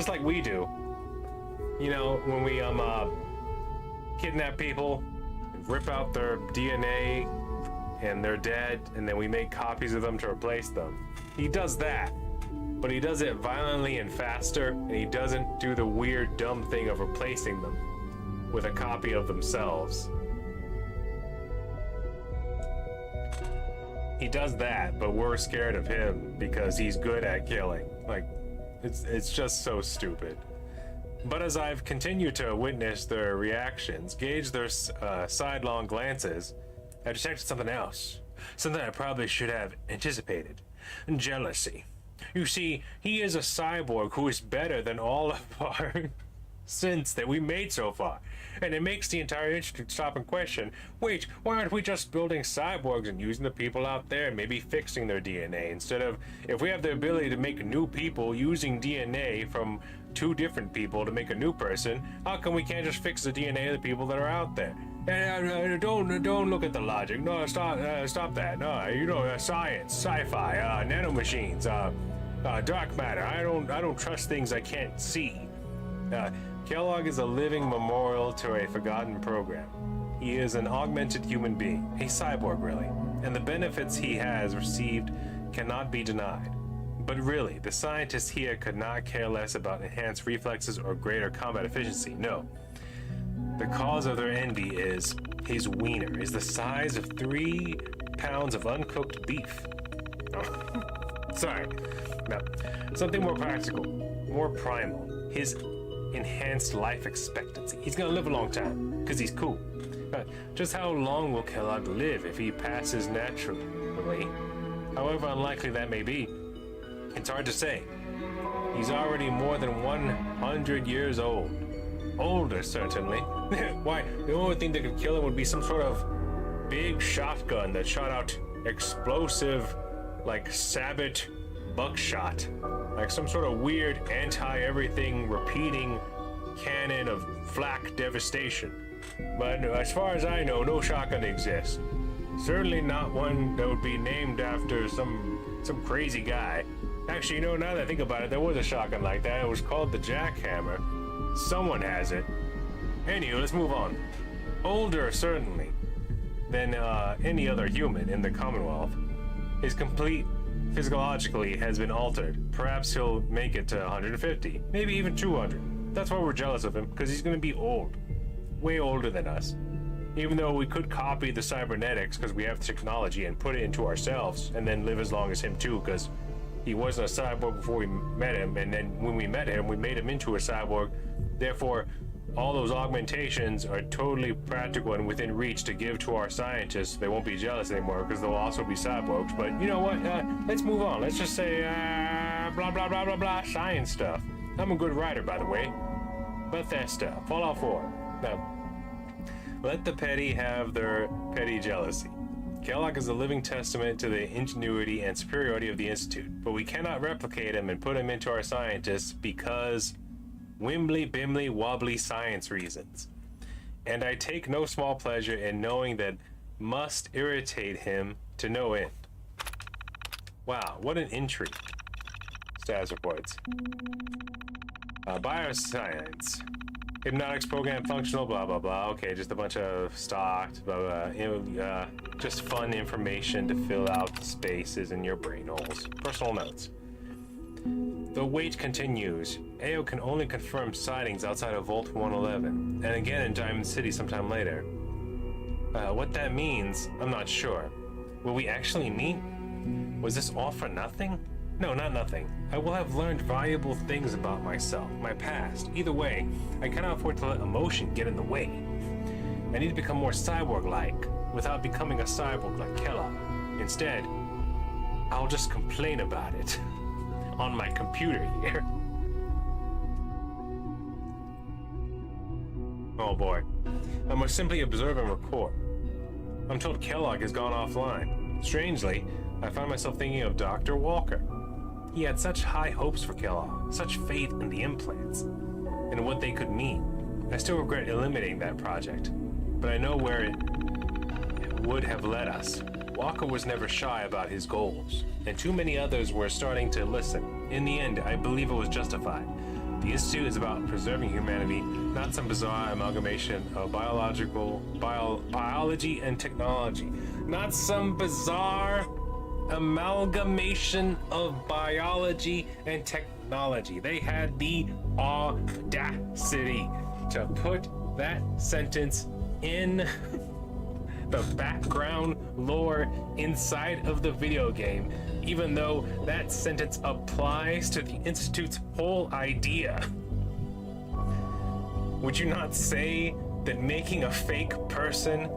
like we do. You know, when we kidnap people, rip out their DNA and they're dead, and then we make copies of them to replace them. He does that, but he does it violently and faster, and he doesn't do the weird, dumb thing of replacing them with a copy of themselves. He does that, but we're scared of him because he's good at killing. Like, it's just so stupid. But as I've continued to witness their reactions, gauge their sidelong glances, I detected something else. Something I probably should have anticipated. Jealousy. You see, he is a cyborg who is better than all of our synths that we made so far. And it makes the entire institute stop and question, wait, why aren't we just building cyborgs and using the people out there and maybe fixing their DNA instead of, if we have the ability to make new people using DNA from two different people to make a new person, how come we can't just fix the DNA of the people that are out there? And don't look at the logic. No, stop that. No, you know, science, sci-fi, nanomachines, dark matter. I don't trust things I can't see. Kellogg is a living memorial to a forgotten program. He is an augmented human being, a cyborg really, and the benefits he has received cannot be denied. But really, the scientists here could not care less about enhanced reflexes or greater combat efficiency, no. The cause of their envy is his wiener is the size of 3 pounds of uncooked beef. Oh. Sorry. No, something more practical, more primal. His enhanced life expectancy. He's gonna live a long time, because he's cool. Just how long will Kellogg live if he passes naturally? However unlikely that may be, it's hard to say. He's already more than 100 years old. Older, certainly. Why, the only thing that could kill him would be some sort of big shotgun that shot out explosive, like sabot buckshot. Like some sort of weird anti-everything repeating cannon of flak devastation. But as far as I know, no shotgun exists. Certainly not one that would be named after some crazy guy. Actually, you know, now that I think about it, there was a shotgun like that. It was called the Jackhammer. Someone has it. Anyway, let's move on. Older, certainly, than any other human in the Commonwealth. His complete physiologically has been altered. Perhaps he'll make it to 150, maybe even 200. That's why we're jealous of him, because he's going to be old. Way older than us. Even though we could copy the cybernetics because we have the technology and put it into ourselves and then live as long as him too, because he wasn't a cyborg before we met him, and then when we met him, we made him into a cyborg. Therefore, all those augmentations are totally practical and within reach to give to our scientists. They won't be jealous anymore because they'll also be cyborgs. But you know what? Let's move on. Let's just say blah, blah, blah, blah, blah, science stuff. I'm a good writer, by the way. Bethesda, Fallout 4. Now, let the petty have their petty jealousy. Kellogg is a living testament to the ingenuity and superiority of the Institute, but we cannot replicate him and put him into our scientists because wimbly, bimly, wobbly science reasons. And I take no small pleasure in knowing that must irritate him to no end. Wow, what an intrigue. Status reports. Bioscience. Hypnotics program functional, blah, blah, blah. Okay, just a bunch of stocked, blah, blah. Just fun information to fill out the spaces in your brain holes. Personal notes. The wait continues. AO can only confirm sightings outside of Vault 111, and again in Diamond City sometime later. What that means, I'm not sure. Will we actually meet? Was this all for nothing? No, not nothing. I will have learned valuable things about myself, my past. Either way, I cannot afford to let emotion get in the way. I need to become more cyborg-like, without becoming a cyborg like Kellogg. Instead, I'll just complain about it. On my computer here. Oh boy. I must simply observe and record. I'm told Kellogg has gone offline. Strangely, I find myself thinking of Dr. Walker. He had such high hopes for Kellogg, such faith in the implants, and what they could mean. I still regret eliminating that project, but I know where it would have led us. Walker was never shy about his goals, and too many others were starting to listen. In the end, I believe it was justified. The Institute is about preserving humanity, not some bizarre amalgamation of biology and technology. Not some bizarre amalgamation of biology and technology. They had the audacity to put that sentence in the background lore inside of the video game, even though that sentence applies to the Institute's whole idea. Would you not say that making a fake person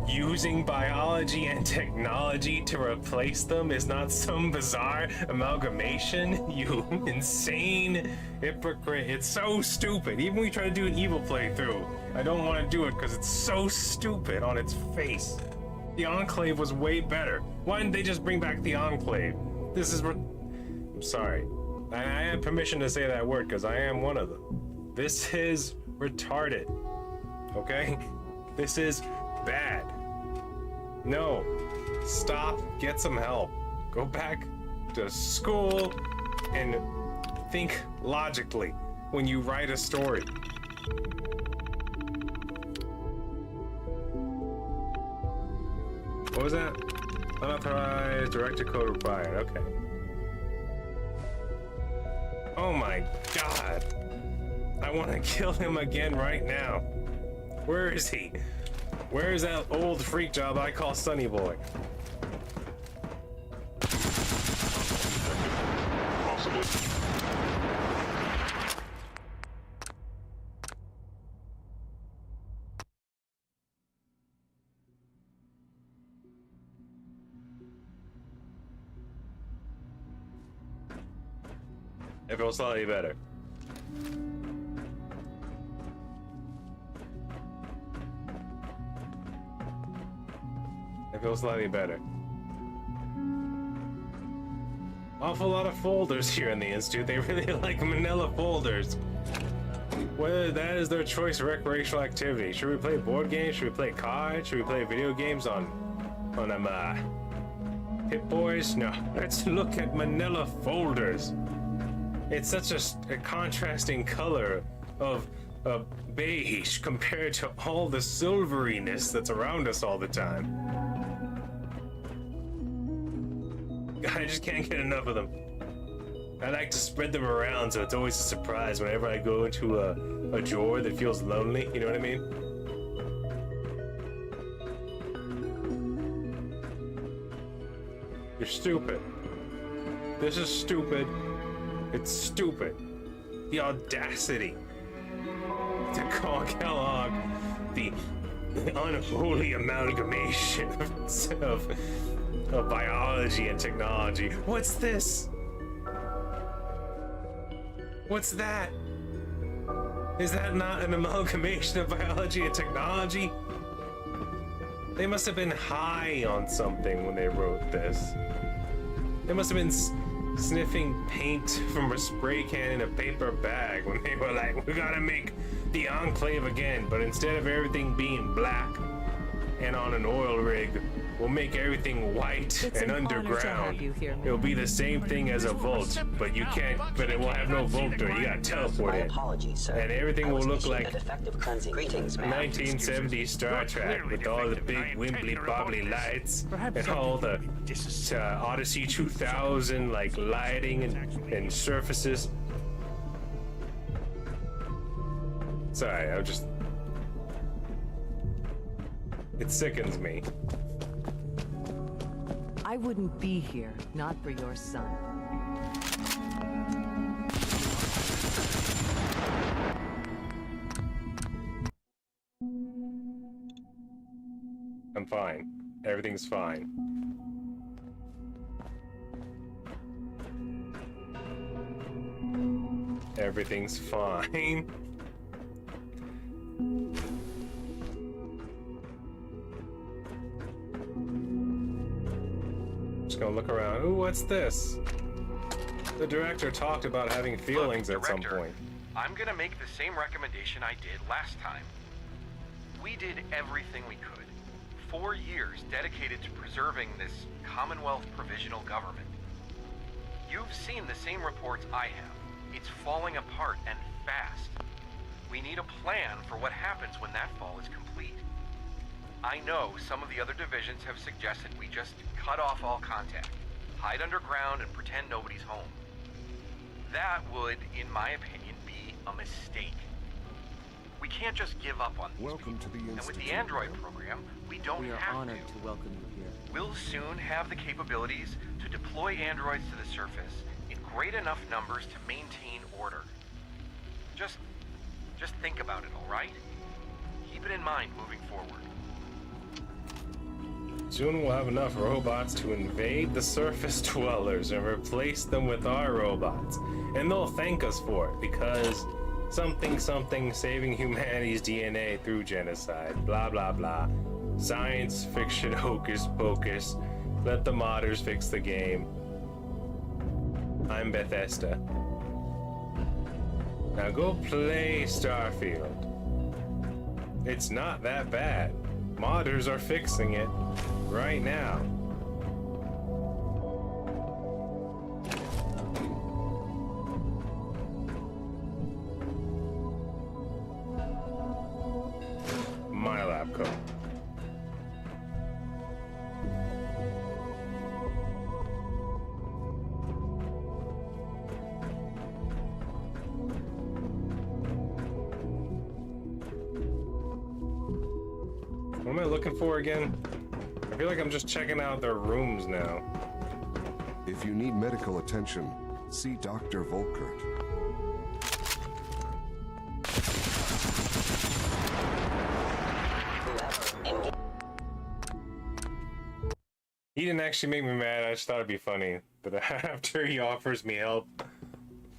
using biology and technology to replace them is not some bizarre amalgamation? You insane hypocrite. It's so stupid. Even when we try to do an evil playthrough, I don't want to do it because it's so stupid on its face. The Enclave was way better. Why didn't they just bring back the Enclave? This is... I'm sorry. I have permission to say that word because I am one of them. This is retarded. Okay? This is bad. No. Stop. Get some help. Go back to school and think logically when you write a story. What was that? Unauthorized director code required. Okay. Oh my god. I want to kill him again right now. Where is he? Where is that old freak job I call Sonny Boy? It feels slightly better. It feels slightly better. Awful lot of folders here in the Institute. They really like manila folders. Whether that is their choice of recreational activity. Should we play board games? Should we play cards? Should we play video games on Hit Boys? No. Let's look at manila folders. It's such a contrasting color of beige compared to all the silveriness that's around us all the time. I just can't get enough of them. I like to spread them around, so it's always a surprise whenever I go into a drawer that feels lonely, you know what I mean? You're stupid. This is stupid. It's stupid. The audacity to call Kellogg the unholy amalgamation of biology and technology. What's this? What's that? Is that not an amalgamation of biology and technology? They must have been high on something when they wrote this. They must have been sniffing paint from a spray can in a paper bag when they were like, we gotta make the Enclave again, but instead of everything being black and on an oil rig, we'll make everything white and underground. It'll be the same thing as a vault, but you can't, but it will have no vault door. You gotta teleport it. And everything will look like 1970s Star Trek with all the big wibbly bobbly lights and all the Odyssey 2000 like lighting and surfaces. Sorry, I'm just... It sickens me. I wouldn't be here, not for your son. I'm fine. Everything's fine. Everything's fine. Just gonna look around. Ooh, what's this? The director talked about having feelings at some point. I'm gonna make the same recommendation I did last time. We did everything we could. 4 years dedicated to preserving this Commonwealth provisional government. You've seen the same reports I have. It's falling apart and fast. We need a plan for what happens when that fall is complete. I know some of the other divisions have suggested we just cut off all contact, hide underground and pretend nobody's home. That would, in my opinion, be a mistake. We can't just give up on these people. And with the Android program, we don't have to. We are honored to welcome you here. We'll soon have the capabilities to deploy androids to the surface in great enough numbers to maintain order. Just think about it, all right? Keep it in mind moving forward. Soon we'll have enough robots to invade the surface dwellers and replace them with our robots. And they'll thank us for it because something saving humanity's DNA through genocide. Blah blah blah. Science fiction hocus pocus. Let the modders fix the game. I'm Bethesda. Now go play Starfield. It's not that bad. Modders are fixing it right now. My lab coat. What am I looking for again? I feel like I'm just checking out their rooms now. If you need medical attention, see Dr. Volkert. He didn't actually make me mad. I just thought it'd be funny that after he offers me help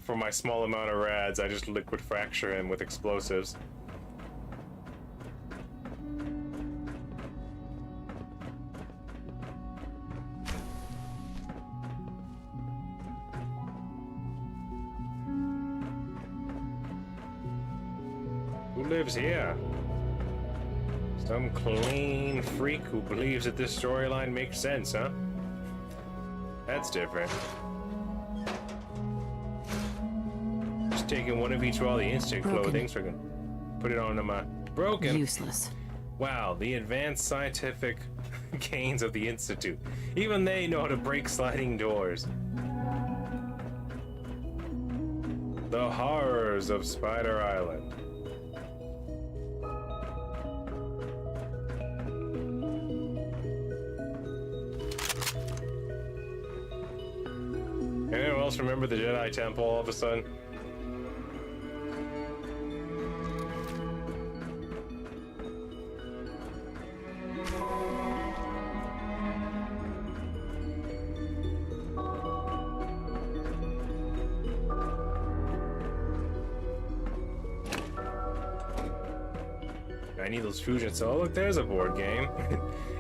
for my small amount of rads, I just liquid fracture him with explosives. Who lives here? Some clean freak who believes that this storyline makes sense, huh? That's different. Just taking one of each of all the instant clothing so I can put it onto my... Broken! Useless. Wow, the advanced scientific gains of the Institute. Even they know how to break sliding doors. The horrors of Spider Island. Anyone else remember the Jedi Temple all of a sudden? I need those fusion cells. Oh, look, there's a board game.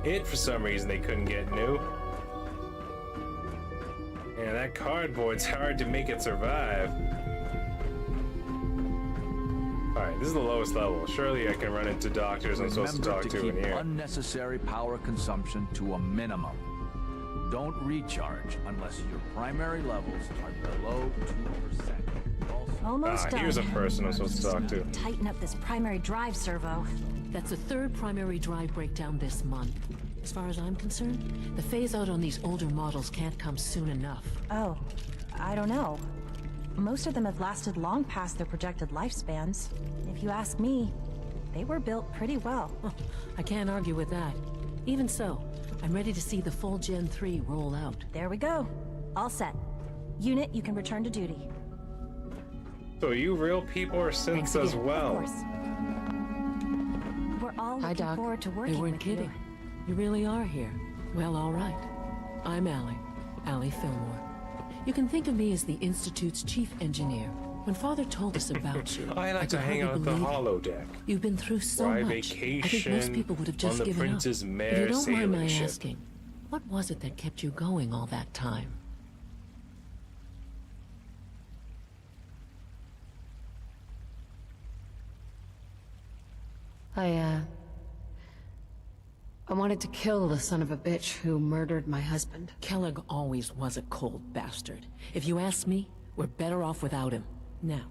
It, for some reason, they couldn't get new. Yeah, that cardboard's hard to make it survive. Alright, this is the lowest level. Surely I can run into doctors I'm supposed to talk to in here. Unnecessary power consumption to a minimum. Don't recharge unless your primary levels are below 2%. Almost done. Here's a person I'm supposed to talk to. Tighten up this primary drive servo. That's the third primary drive breakdown this month. As far as I'm concerned, the phase-out on these older models can't come soon enough. Oh, I don't know. Most of them have lasted long past their projected lifespans. If you ask me, they were built pretty well. I can't argue with that. Even so, I'm ready to see the full Gen 3 roll out. There we go. All set. Unit, you can return to duty. So you real people are synths as well. Of course. We're all Hi, looking Doc. forward to They working weren't with kidding. You really are here. Well, all right. I'm Allie Fillmore. You can think of me as the Institute's chief engineer. When Father told us about you, I like to hang out at the holodeck. You've been through so much. I think most people would have just on the given Prince's up. Mare If you don't mind my sailing ship. asking, What was it that kept you going all that time? I wanted to kill the son of a bitch who murdered my husband. Kellogg always was a cold bastard. If you ask me, we're better off without him. Now,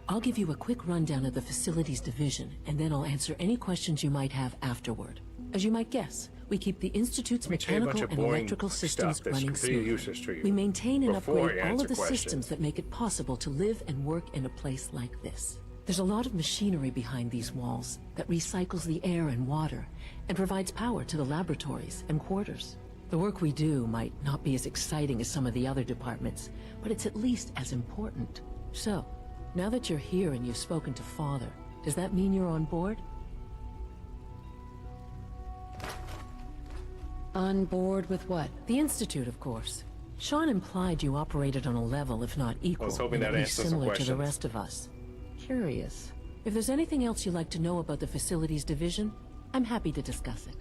I'll give you a quick rundown of the facilities division, and then I'll answer any questions you might have afterward. As you might guess, we keep the Institute's mechanical and electrical systems running smoothly. We maintain and upgrade all of the systems that make it possible to live and work in a place like this. There's a lot of machinery behind these walls that recycles the air and water and provides power to the laboratories and quarters. The work we do might not be as exciting as some of the other departments, but it's at least as important. So, now that you're here and you've spoken to Father, does that mean you're on board? On board with what? The Institute, of course. Sean implied you operated on a level, if not equal, hoping that at least answers some similar to the questions. rest of us. Curious. If there's anything else you'd like to know about the facilities division, I'm happy to discuss it.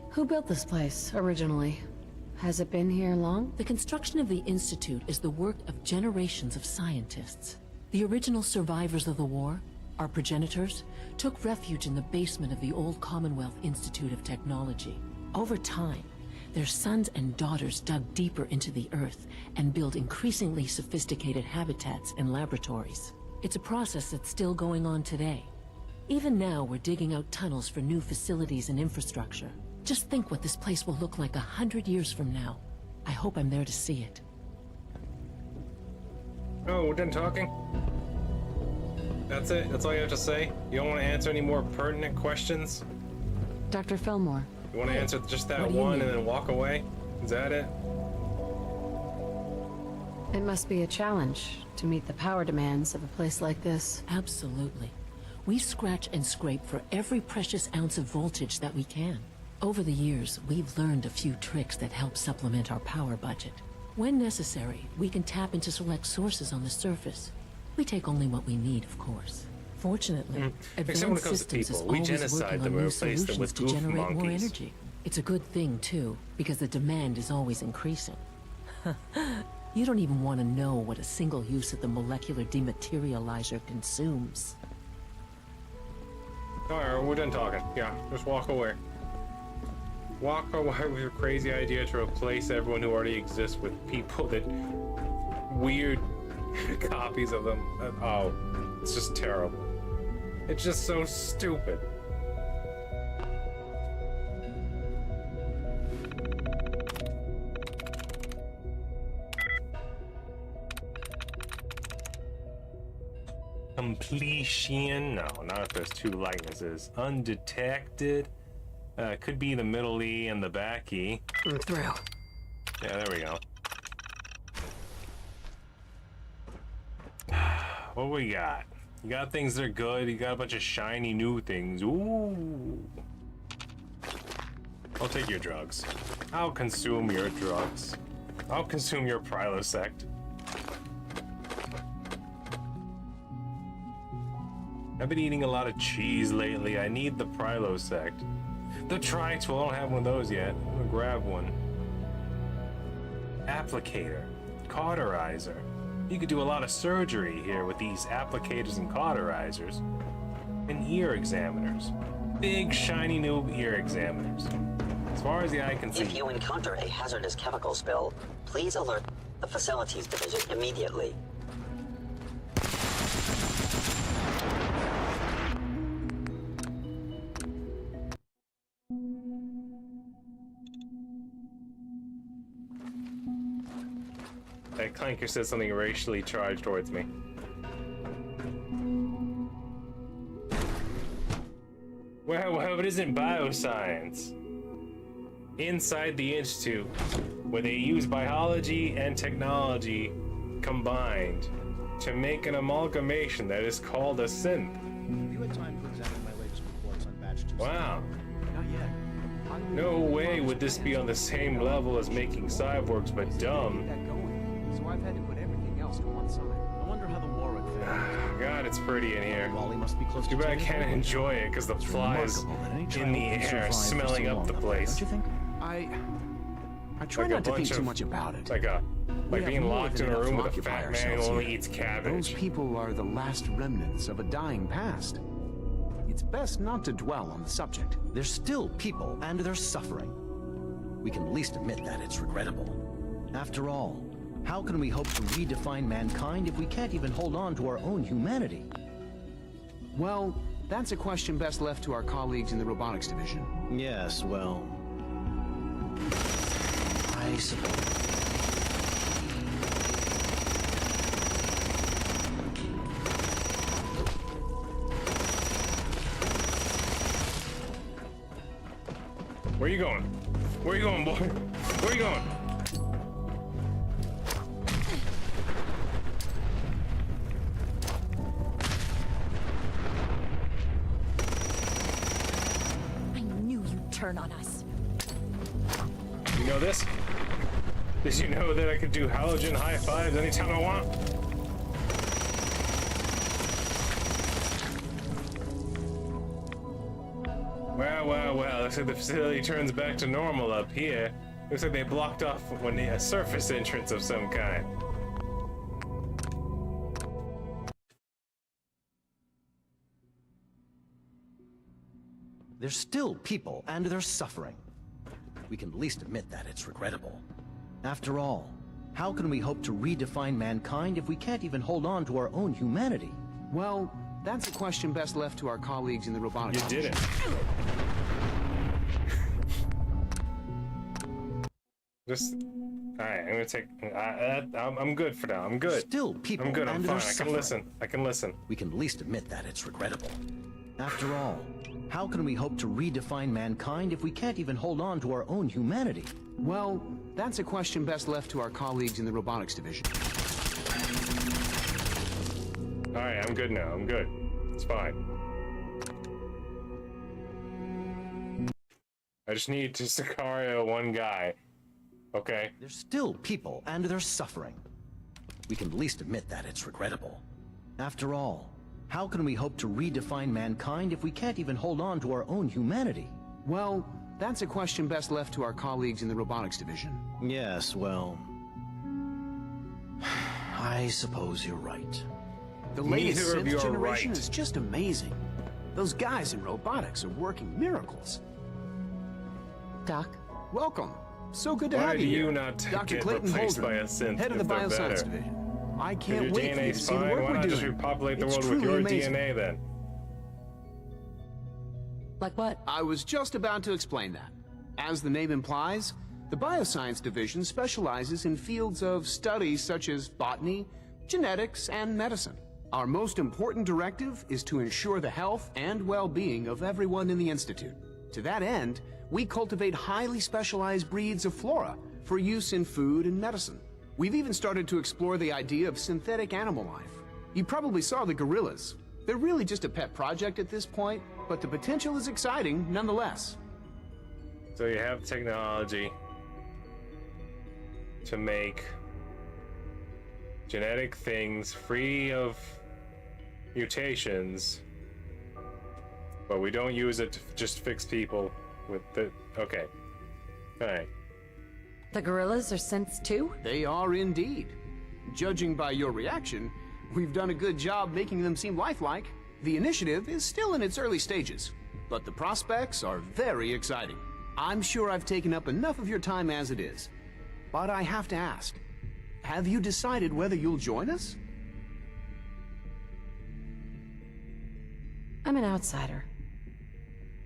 Who built this place, originally? Has it been here long? The construction of the Institute is the work of generations of scientists. The original survivors of the war, our progenitors, took refuge in the basement of the old Commonwealth Institute of Technology. Over time, their sons and daughters dug deeper into the earth and built increasingly sophisticated habitats and laboratories. It's a process that's still going on today. Even now, we're digging out tunnels for new facilities and infrastructure. Just think what this place will look like 100 years from now. I hope I'm there to see it. Oh, we're done talking? That's it? That's all you have to say? You don't want to answer any more pertinent questions? Dr. Fillmore. You want to answer just that What do you one mean? and then walk away? Is that it? It must be a challenge to meet the power demands of a place like this. Absolutely. We scratch and scrape for every precious ounce of voltage that we can. Over the years, we've learned a few tricks that help supplement our power budget. When necessary, we can tap into select sources on the surface. We take only what we need, of course. Fortunately, Except when it advanced comes to systems is people, we always genocide working them on and new replace them solutions with to goof generate more monkeys. energy. It's a good thing, too, because the demand is always increasing. You don't even want to know what a single use of the molecular dematerializer consumes. Alright, we're done talking. Yeah, just walk away. Walk away with your crazy idea to replace everyone who already exists with people that... weird copies of them. Oh, it's just terrible. It's just so stupid. Completion? No, not if there's two likenesses. Undetected. Could be the middle E and the back E. I'm through. Yeah, there we go. What we got? You got things that are good. You got a bunch of shiny new things. Ooh. I'll take your drugs. I'll consume your drugs. I'll consume your Prilosect. I've been eating a lot of cheese lately. I need the Prilosect. The Tritool, I don't have one of those yet. I'm gonna grab one. Applicator. Cauterizer. You could do a lot of surgery here with these applicators and cauterizers. And ear examiners. Big, shiny new ear examiners. As far as the eye can see. If you encounter a hazardous chemical spill, please alert the facilities division immediately. That clanker said something racially charged towards me. Well, it isn't bioscience. Inside the Institute, where they use biology and technology combined to make an amalgamation that is called a synth. Have you had time to examine my latest reports on batch 2? Wow. Not yet. No way would this be on the same level as making cyborgs, but dumb. So I've had to put everything else to one side. I wonder how the war would fare. God, it's pretty in here. Wally must be close Too to bad I Timmy. can't enjoy it because the flies in the air smelling up the place. Don't you think? I try not to think too much about it. Like being locked in a room with a fat man who only eats cabbage. Those people are the last remnants of a dying past. It's best not to dwell on the subject. They're still people, and they're suffering. We can at least admit that it's regrettable. After all, how can we hope to redefine mankind if we can't even hold on to our own humanity? Well, that's a question best left to our colleagues in the robotics division. Yes, well... I suppose... Where you going? Where you going, boy? Where you going? I knew you'd turn on us. You know this? Did you know that I could do halogen high fives anytime I want? Well, looks like the facility turns back to normal up here. Looks like they blocked off a surface entrance of some kind. They're still people, and they're suffering. We can at least admit that it's regrettable. After all, how can we hope to redefine mankind if we can't even hold on to our own humanity? Well, that's a question best left to our colleagues in the robotics division. You did it. Just, alright, I'm gonna take, I'm good for now, I'm good. Still people, I'm good, I'm and fine, they're I can listen, I can listen. We can at least admit that it's regrettable. After all, how can we hope to redefine mankind if we can't even hold on to our own humanity? Well, that's a question best left to our colleagues in the robotics division. Alright, I'm good now, I'm good. It's fine. I just need to Sicario one guy. Okay. They're still people, and they're suffering. We can at least admit that it's regrettable. After all, how can we hope to redefine mankind if we can't even hold on to our own humanity? Well, that's a question best left to our colleagues in the robotics division. Yes, well... I suppose you're right. The latest synth generation is just amazing. Those guys in robotics are working miracles. Doc? Welcome. So good to Why have you do you here. not Dr. get Clayton replaced Holder, by a synth head of the if they're Bioscience better? Division. I If can't your wait for you to DNA's see the fine, work why we're not just doing. repopulate the It's world with truly your amazing. DNA then? Like what? I was just about to explain that. As the name implies, the Bioscience Division specializes in fields of studies such as botany, genetics, and medicine. Our most important directive is to ensure the health and well-being of everyone in the Institute. To that end, we cultivate highly specialized breeds of flora for use in food and medicine. We've even started to explore the idea of synthetic animal life. You probably saw the gorillas. They're really just a pet project at this point, but the potential is exciting nonetheless. So you have technology to make genetic things free of mutations, but we don't use it to just fix people with the... Okay. Alright. The gorillas are synths too? They are indeed. Judging by your reaction, we've done a good job making them seem lifelike. The initiative is still in its early stages, but the prospects are very exciting. I'm sure I've taken up enough of your time as it is, but I have to ask, have you decided whether you'll join us? I'm an outsider.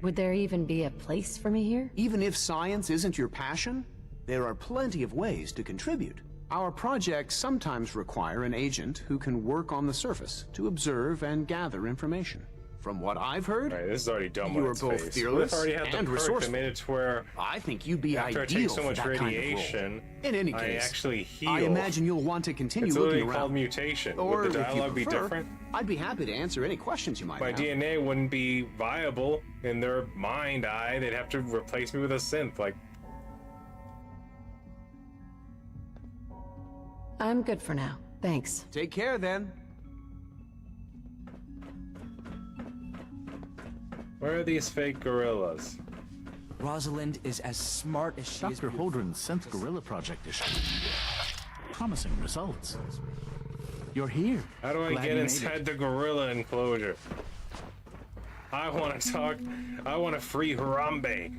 Would there even be a place for me here? Even if science isn't your passion, there are plenty of ways to contribute. Our projects sometimes require an agent who can work on the surface to observe and gather information. From what I've heard, Alright, this is already dumb you on are its both face. fearless We've already had the and perk resourceful. that made it to where I think you'd be after ideal I take so for much that radiation, kind of role. In any case, I actually heal. I imagine you'll want to continue It's looking literally around. called mutation. Or Would the if you dialogue be prefer, different? I'd be happy to answer any questions you might My have. DNA wouldn't be viable in their mind eye. They'd have to replace me with a synth. Like, I'm good for now. Thanks. Take care then. Where are these fake gorillas? Rosalind is as smart as she is. Dr. Holdren's Sense Gorilla project is promising results. You're here. How do I Glad get you inside made the gorilla enclosure? I want to talk. I want to free Harambe.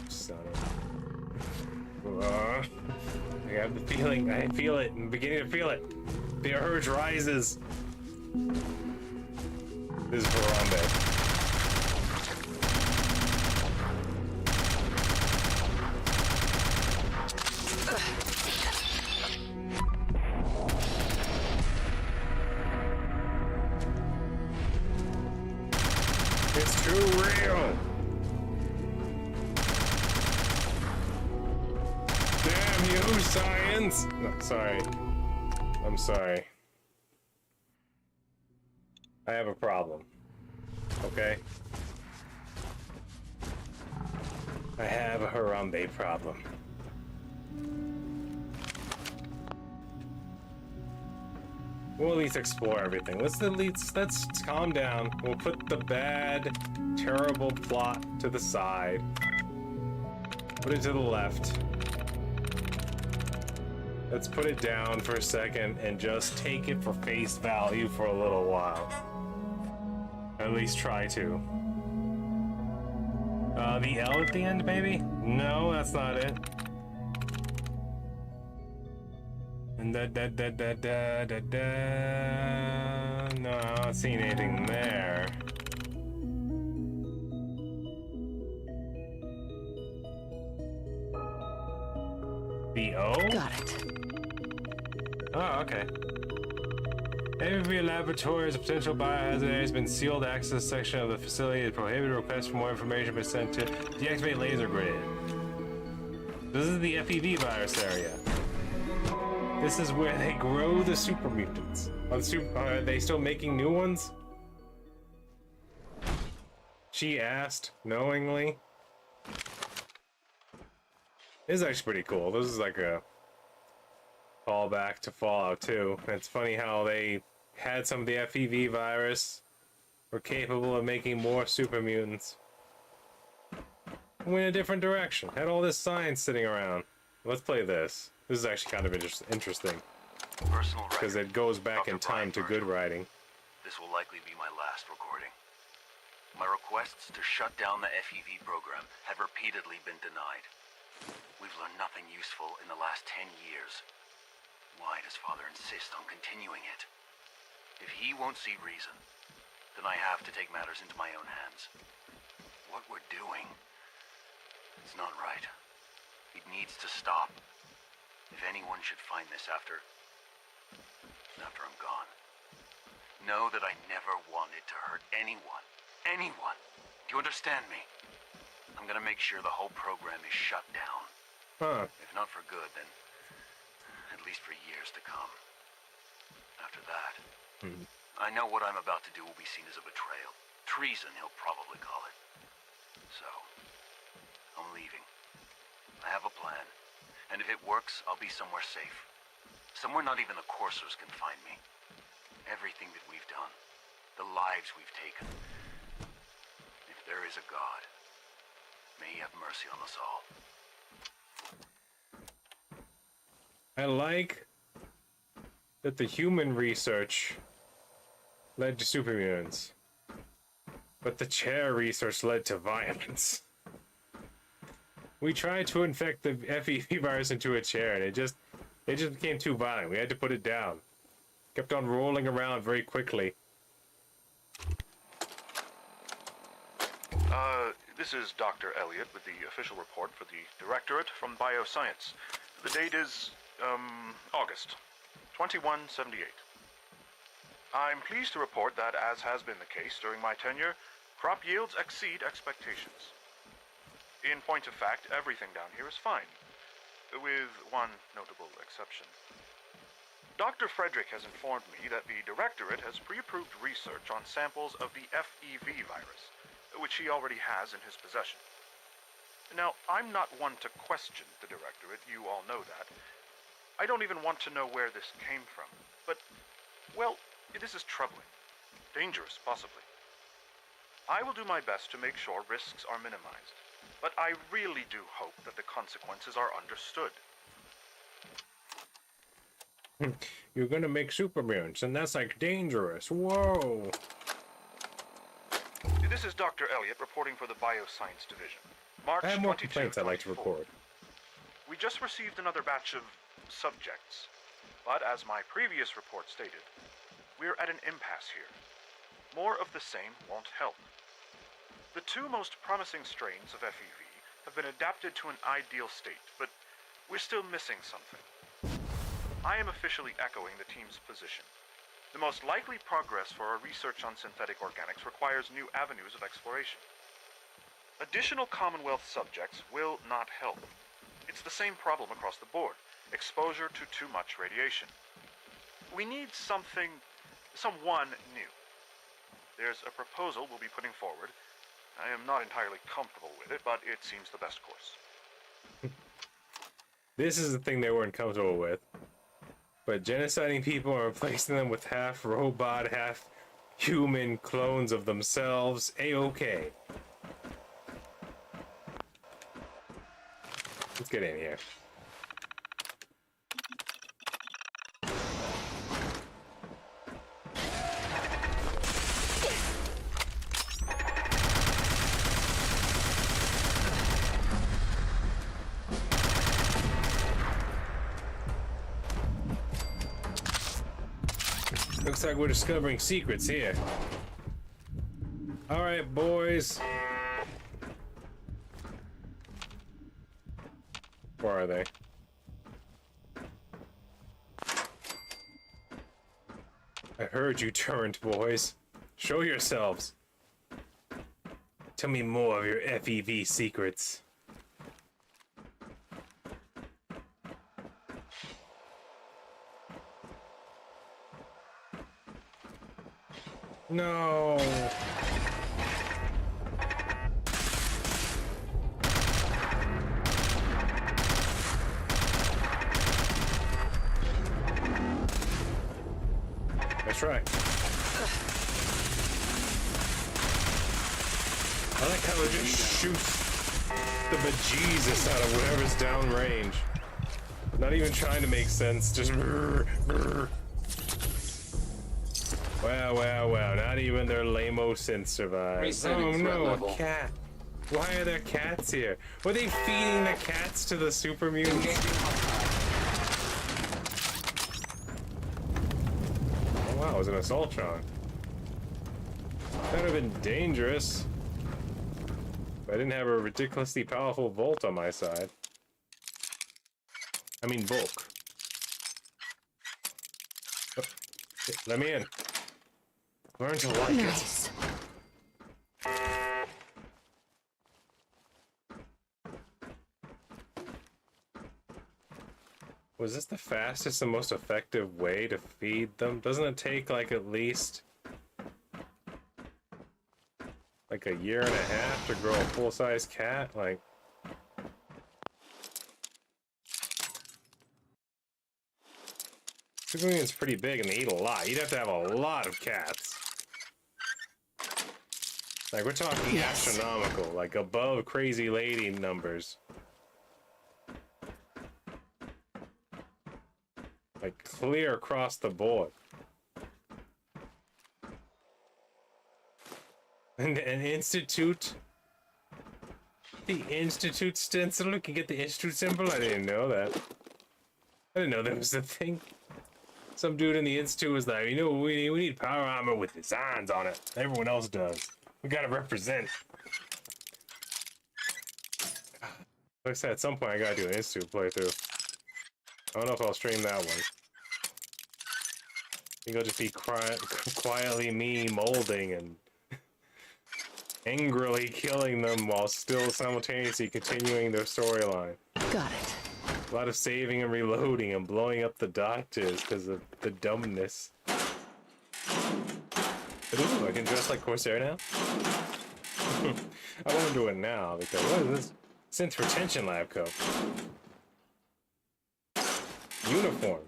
Son of. I have the feeling. I feel it. I'm beginning to feel it. The urge rises. This is Harambe. It's too real. Damn you, science! No, sorry. I'm sorry. I have a problem. Okay? I have a Harambe problem. We'll at least explore everything. Let's calm down. We'll put the bad, terrible plot to the side. Put it to the left. Let's put it down for a second and just take it for face value for a little while. At least try to. The L at the end, maybe? No, that's not it. And no, I'm not seeing anything there. The O? Got it. Oh, okay. Every laboratory as a potential biohazard area has been sealed. Access section of the facility is prohibited. Requests for more information been sent to deactivate laser grid. This is the FEV virus area. This is where they grow the super mutants. Are they still making new ones? She asked knowingly. This is actually pretty cool. This is like a callback to Fallout 2. It's funny how they had some of the FEV virus, were capable of making more super mutants. Went in a different direction. Had all this science sitting around. Let's play this. This is actually kind of interesting. Because it goes back in time to good writing. This will likely be my last recording. My requests to shut down the FEV program have repeatedly been denied. We've learned nothing useful in the last 10 years. Why does Father insist on continuing it? If he won't see reason, then I have to take matters into my own hands. What we're doing, it's not right. It needs to stop. If anyone should find this after I'm gone, know that I never wanted to hurt anyone. Anyone! Do you understand me? I'm gonna make sure the whole program is shut down. Huh. If not for good, then at least for years to come. After that, I know what I'm about to do will be seen as a betrayal. Treason, he'll probably call it. So, I'm leaving. I have a plan. And if it works, I'll be somewhere safe. Somewhere not even the coursers can find me. Everything that we've done, the lives we've taken. If there is a God, may he have mercy on us all. I like that the human research led to super mutants, but the chair research led to violence. We tried to infect the FEV virus into a chair, and it just became too violent. We had to put it down. Kept on rolling around very quickly. This is Dr. Elliot with the official report for the Directorate from Bioscience. The date is, August 2178. I'm pleased to report that, as has been the case during my tenure, crop yields exceed expectations. In point of fact, everything down here is fine, with one notable exception. Dr. Frederick has informed me that the Directorate has pre-approved research on samples of the FEV virus, which he already has in his possession. Now, I'm not one to question the Directorate, you all know that. I don't even want to know where this came from, but, well, this is troubling. Dangerous, possibly. I will do my best to make sure risks are minimized, but I really do hope that the consequences are understood. You're gonna make super mutants, and that's like dangerous. Whoa. This is Dr. Elliot reporting for the Bioscience Division. March I have more 22, complaints I'd like to 24. report. We just received another batch of subjects, but as my previous report stated, we're at an impasse here. More of the same won't help. The two most promising strains of FEV have been adapted to an ideal state, but we're still missing something. I am officially echoing the team's position. The most likely progress for our research on synthetic organics requires new avenues of exploration. Additional Commonwealth subjects will not help. It's the same problem across the board: exposure to too much radiation. We need someone new. There's a proposal we'll be putting forward. I am not entirely comfortable with it, but it seems the best course. This is the thing they weren't comfortable with. But genociding people and replacing them with half robot, half human clones of themselves, A-okay. Let's get in here. Looks like we're discovering secrets here. All right, boys. Where are they? I heard you turned, boys. Show yourselves. Tell me more of your FEV secrets. No. Let's try. I like how it just shoots the bejesus out of whatever's downrange. Not even trying to make sense, just Wow, wow, wow. Not even their lame-o synth survives. Oh no, a cat. Why are there cats here? Were they feeding the cats to the super mutants? Oh wow, it was an Assaultron. That would have been dangerous. If I didn't have a ridiculously powerful Volt on my side. I mean bulk. Oh, let me in. Learn to like it. Was this the fastest and most effective way to feed them? Doesn't it take like at least like a year and a half to grow a full-size cat? Like, Superman's pretty big and they eat a lot. You'd have to have a lot of cats. Like, we're talking astronomical, like above crazy lady numbers. Like, clear across the board. And an institute? The institute stencil? We can get the institute symbol? I didn't know that. I didn't know that was a thing. Some dude in the institute was like, you know, we need power armor with designs on it. Everyone else does. We gotta represent. Like I said, at some point I gotta do an institute playthrough. I don't know if I'll stream that one. I think I'll just be quietly me molding and angrily killing them while still simultaneously continuing their storyline. Got it. A lot of saving and reloading and blowing up the doctors because of the dumbness. But ooh, I can dress like Corsair now? I want to do it now because what is this? Synth Retention Lab coat. Uniform.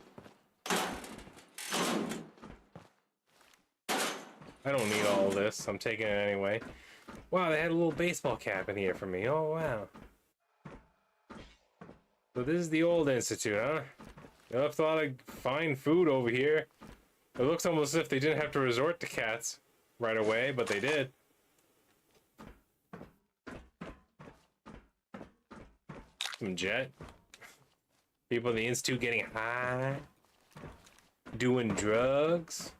I don't need all this. I'm taking it anyway. Wow, they had a little baseball cap in here for me. Oh, wow. So this is the old institute, huh? They left a lot of fine food over here. It looks almost as if they didn't have to resort to cats right away, but they did. Some jet. People in the institute getting high. Doing drugs.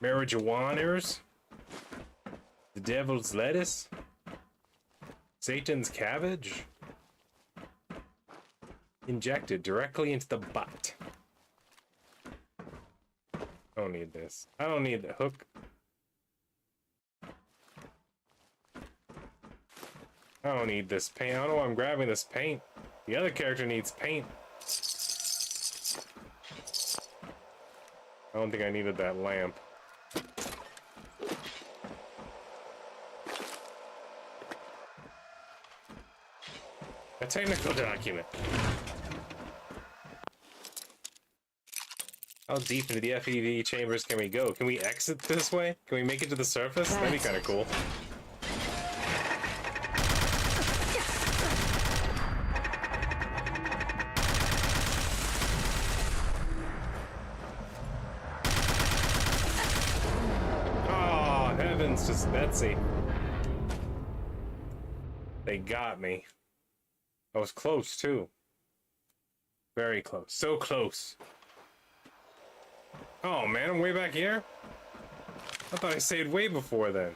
Marijuaners. The devil's lettuce. Satan's cabbage. Injected directly into the butt. I don't need this. I don't need the hook. I don't need this paint. I don't know why I'm grabbing this paint. The other character needs paint. I don't think I needed that lamp. A technical document. How deep into the FEV chambers can we go? Can we exit this way? Can we make it to the surface? That'd be kind of cool. Oh, heavens, just Betsy. They got me. I was close, too. Very close. So close. Oh, man, I'm way back here? I thought I saved way before then.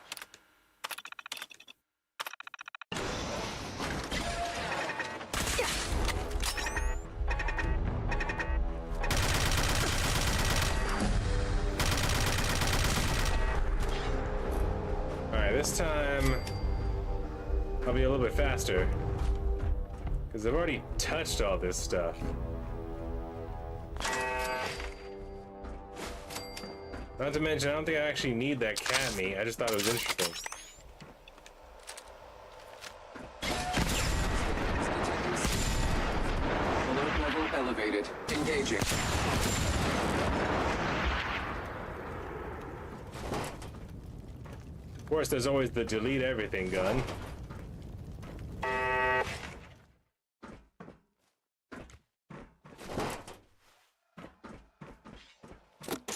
Alright, this time I'll be a little bit faster. Because I've already touched all this stuff. Not to mention, I don't think I actually need that cat meat. I just thought it was interesting. Alert level elevated. Engaging. Of course, there's always the delete everything gun.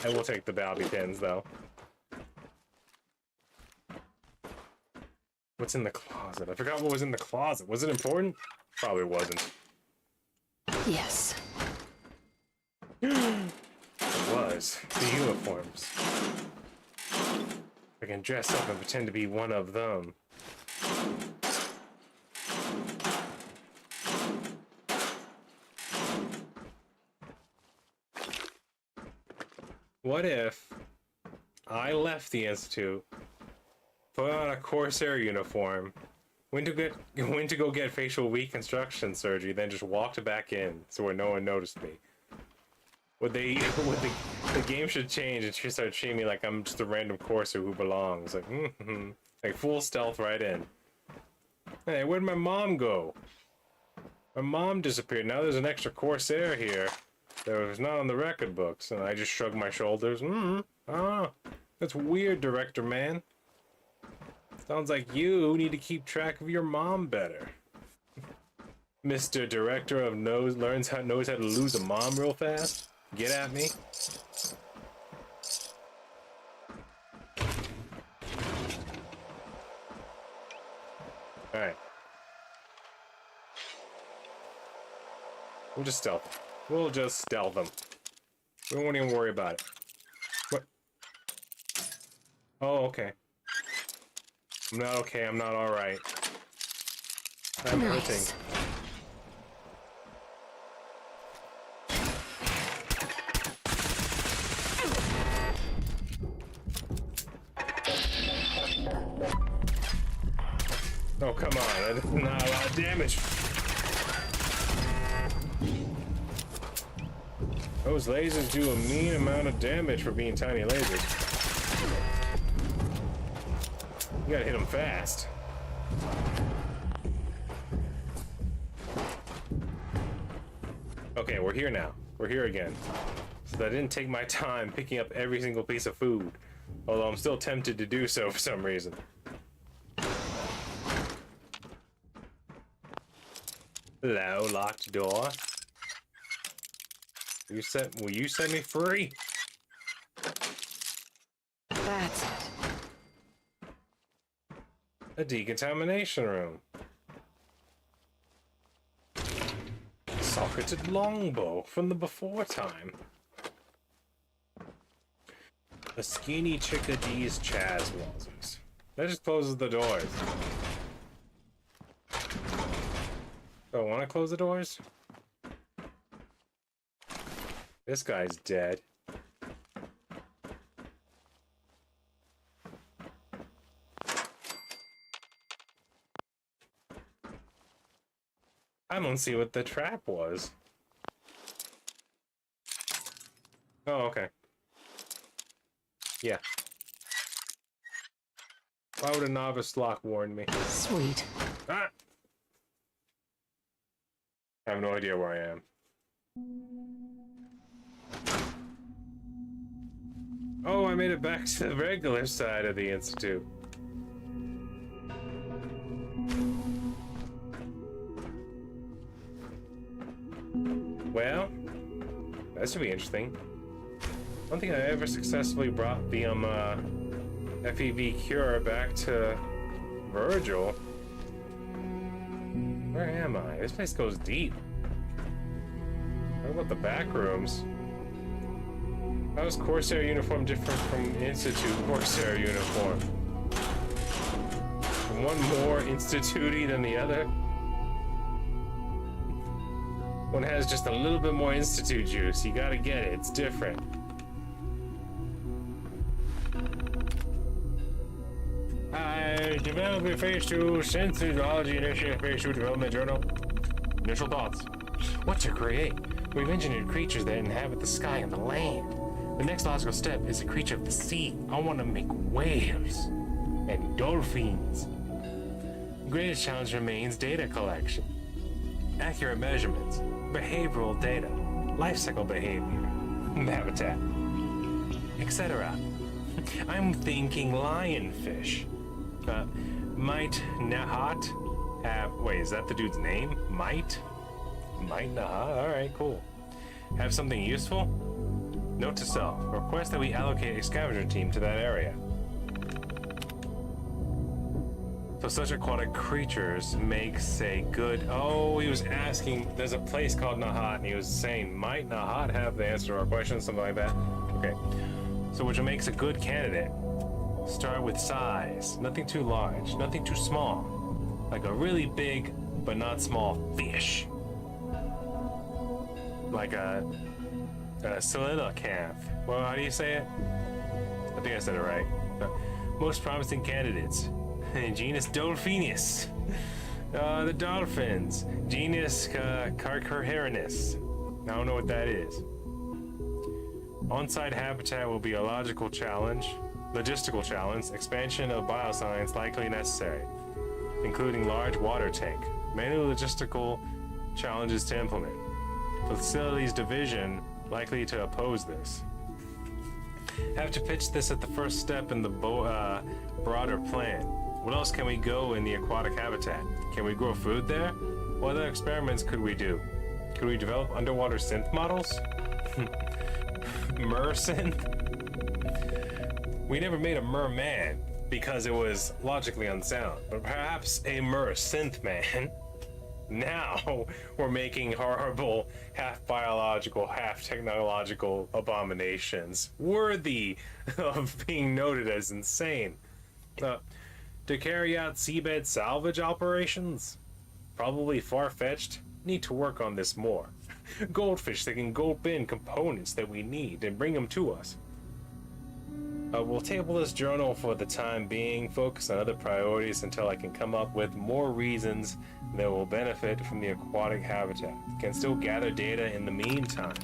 I will take the Balby pins, though. What's in the closet? I forgot what was in the closet. Was it important? Probably wasn't. Yes. It was. The uniforms. I can dress up and pretend to be one of them. What if I left the Institute, put on a Corsair uniform, went to go get facial reconstruction surgery, then just walked back in so where no one noticed me? Would the game should change and she start treating me like I'm just a random Corsair who belongs? Like, like full stealth right in. Hey, where'd my mom go? My mom disappeared. Now there's an extra Corsair here that was not on the record books, and I just shrugged my shoulders. That's weird, director man. Sounds like you need to keep track of your mom better. Mr. Director of knows how to lose a mom real fast. Get at me. All right. We'll just stealth. We'll just stealth them. We won't even worry about it. What? Oh, okay. I'm not okay. I'm not all right. I'm hurting. Oh, come on. That's not a lot of damage. Those lasers do a mean amount of damage for being tiny lasers. You gotta hit them fast. Okay, we're here now. We're here again. So I didn't take my time picking up every single piece of food. Although I'm still tempted to do so for some reason. Hello, locked door. Will you set me free? That's it. A decontamination room. Socketed longbow from the before time. The skinny chickadee's Chaz Walzers. That just closes the doors. Do I want to close the doors? This guy's dead. I don't see what the trap was. Oh, okay. Yeah. Why would a novice lock warn me? Sweet. Ah! I have no idea where I am. Oh, I made it back to the regular side of the Institute. Well, that should be interesting. I don't think I ever successfully brought the FEV cure back to Virgil. Where am I? This place goes deep. What about the back rooms? How is Corsair uniform different from Institute Corsair uniform? One more Institute-y than the other? One has just a little bit more Institute juice. You gotta get it. It's different. I developed a Phase 2 Synthology Initiative Phase 2 Development Journal. Initial thoughts. What to create? We've engineered creatures that inhabit the sky and the land. The next logical step is a creature of the sea. I want to make whales and dolphins. The greatest challenge remains data collection. Accurate measurements, behavioral data, life cycle behavior, habitat, etc. I'm thinking lionfish. Might Nahat have... Wait, is that the dude's name? Might Nahat? Alright, cool. Have something useful? Note to self. Request that we allocate a scavenger team to that area. So such aquatic creatures makes a good... Oh, he was asking... There's a place called Nahat, and he was saying, might Nahat have the answer to our question? Something like that? Okay. So which makes a good candidate. Start with size. Nothing too large. Nothing too small. Like a really big, but not small fish. Like a coelacanth. Well, how do you say it? I think I said it right. Most promising candidates. Genus Dolphinus. The dolphins. Genus Carcurherinus. I don't know what that is. On-site habitat will be a logistical challenge, expansion of bioscience likely necessary, including large water tank. Many logistical challenges to implement. Facilities division likely to oppose this. Have to pitch this at the first step in the broader plan. What else can we go in the aquatic habitat? Can we grow food there? What other experiments could we do? Could we develop underwater synth models? Mer-synth? We never made a merman because it was logically unsound, but perhaps a mer-synth man. Now we're making horrible, half biological, half technological abominations worthy of being noted as insane. To carry out seabed salvage operations? Probably far-fetched. Need to work on this more. Goldfish that can gulp in components that we need and bring them to us. We'll table this journal for the time being, focus on other priorities until I can come up with more reasons that will benefit from the aquatic habitat. Can still gather data in the meantime.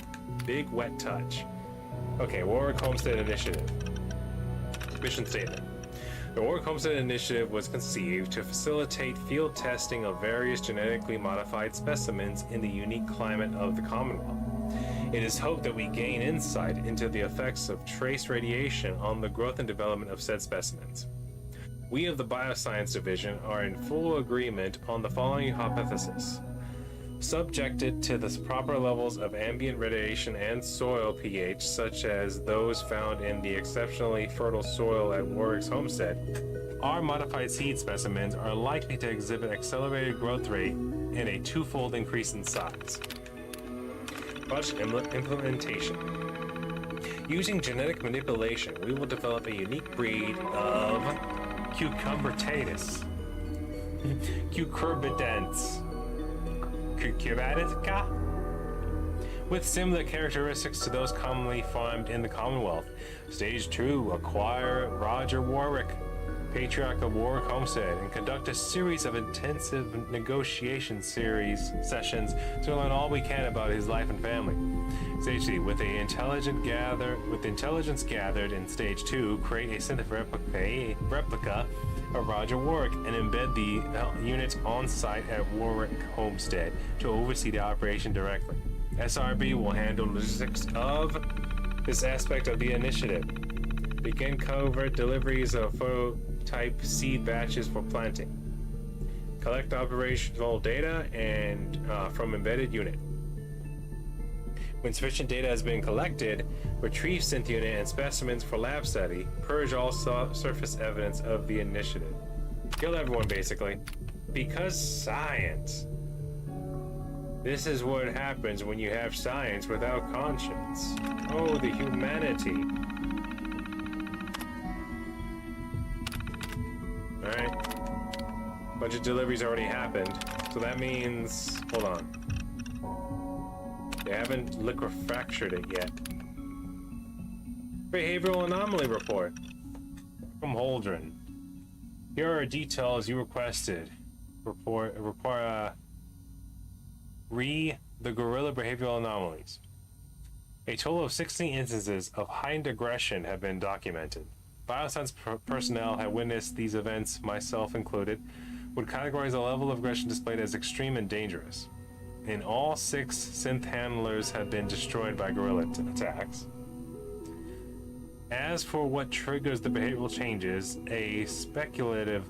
Big wet touch. Okay, Warwick Homestead Initiative. Mission statement. The Warwick Homestead Initiative was conceived to facilitate field testing of various genetically modified specimens in the unique climate of the Commonwealth. It is hoped that we gain insight into the effects of trace radiation on the growth and development of said specimens. We of the Bioscience Division are in full agreement on the following hypothesis. Subjected to the proper levels of ambient radiation and soil pH, such as those found in the exceptionally fertile soil at Warwick's homestead, our modified seed specimens are likely to exhibit accelerated growth rate and a twofold increase in size. Project implementation. Using genetic manipulation, we will develop a unique breed of cucurbitatus. Cucurbitans. Cucurbitica? With similar characteristics to those commonly farmed in the Commonwealth. Stage 2, acquire Roger Warwick, Patriarch of Warwick Homestead, and conduct a series of intensive negotiation sessions to learn all we can about his life and family. Stage 3, with intelligence gathered in Stage 2, create a synthetic replica of Roger Warwick and embed the units on site at Warwick Homestead to oversee the operation directly. SRB will handle logistics of this aspect of the initiative. Begin covert deliveries of phototype seed batches for planting. Collect operational data and from embedded unit. When sufficient data has been collected, retrieve synth unit and specimens for lab study. Purge all surface evidence of the initiative. Kill everyone, basically. Because science. This is what happens when you have science without conscience. Oh, the humanity. Alright. Bunch of deliveries already happened. So that means... Hold on. They haven't liquefactured it yet. Behavioral anomaly report. From Holdren. Here are details you requested. Report the gorilla behavioral anomalies. A total of 16 instances of heightened aggression have been documented. Bioscience personnel have witnessed these events, myself included, would categorize the level of aggression displayed as extreme and dangerous. In all 6 synth handlers have been destroyed by gorilla attacks. As for what triggers the behavioral changes, I speculate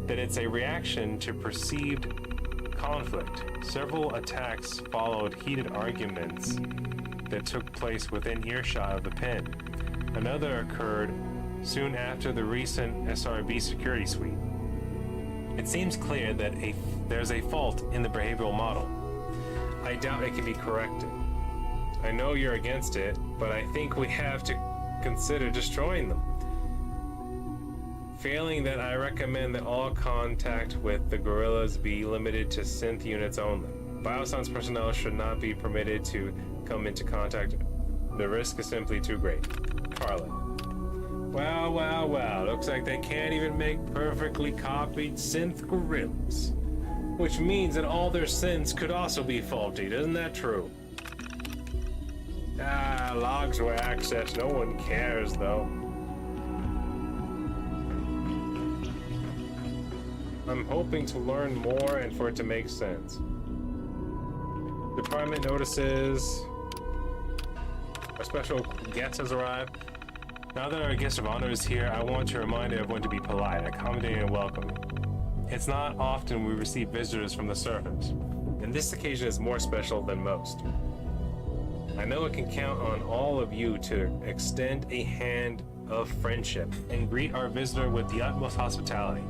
that it's a reaction to perceived conflict. Several attacks followed heated arguments that took place within earshot of the pen. Another occurred soon after the recent SRB security sweep. It seems clear that there's a fault in the behavioral model. I doubt it can be corrected. I know you're against it, but I think we have to consider destroying them. Failing that, I recommend that all contact with the gorillas be limited to synth units only. Bioscience personnel should not be permitted to come into contact. The risk is simply too great. Carlin. Wow, wow, wow. Looks like they can't even make perfectly copied synth gorillas. Which means that all their synths could also be faulty. Isn't that true? Ah, logs were accessed. No one cares, though. I'm hoping to learn more and for it to make sense. Department notices our special guest has arrived. Now that our guest of honor is here, I want to remind everyone to be polite, accommodating, and welcoming. It's not often we receive visitors from the surface, and this occasion is more special than most. I know I can count on all of you to extend a hand of friendship and greet our visitor with the utmost hospitality.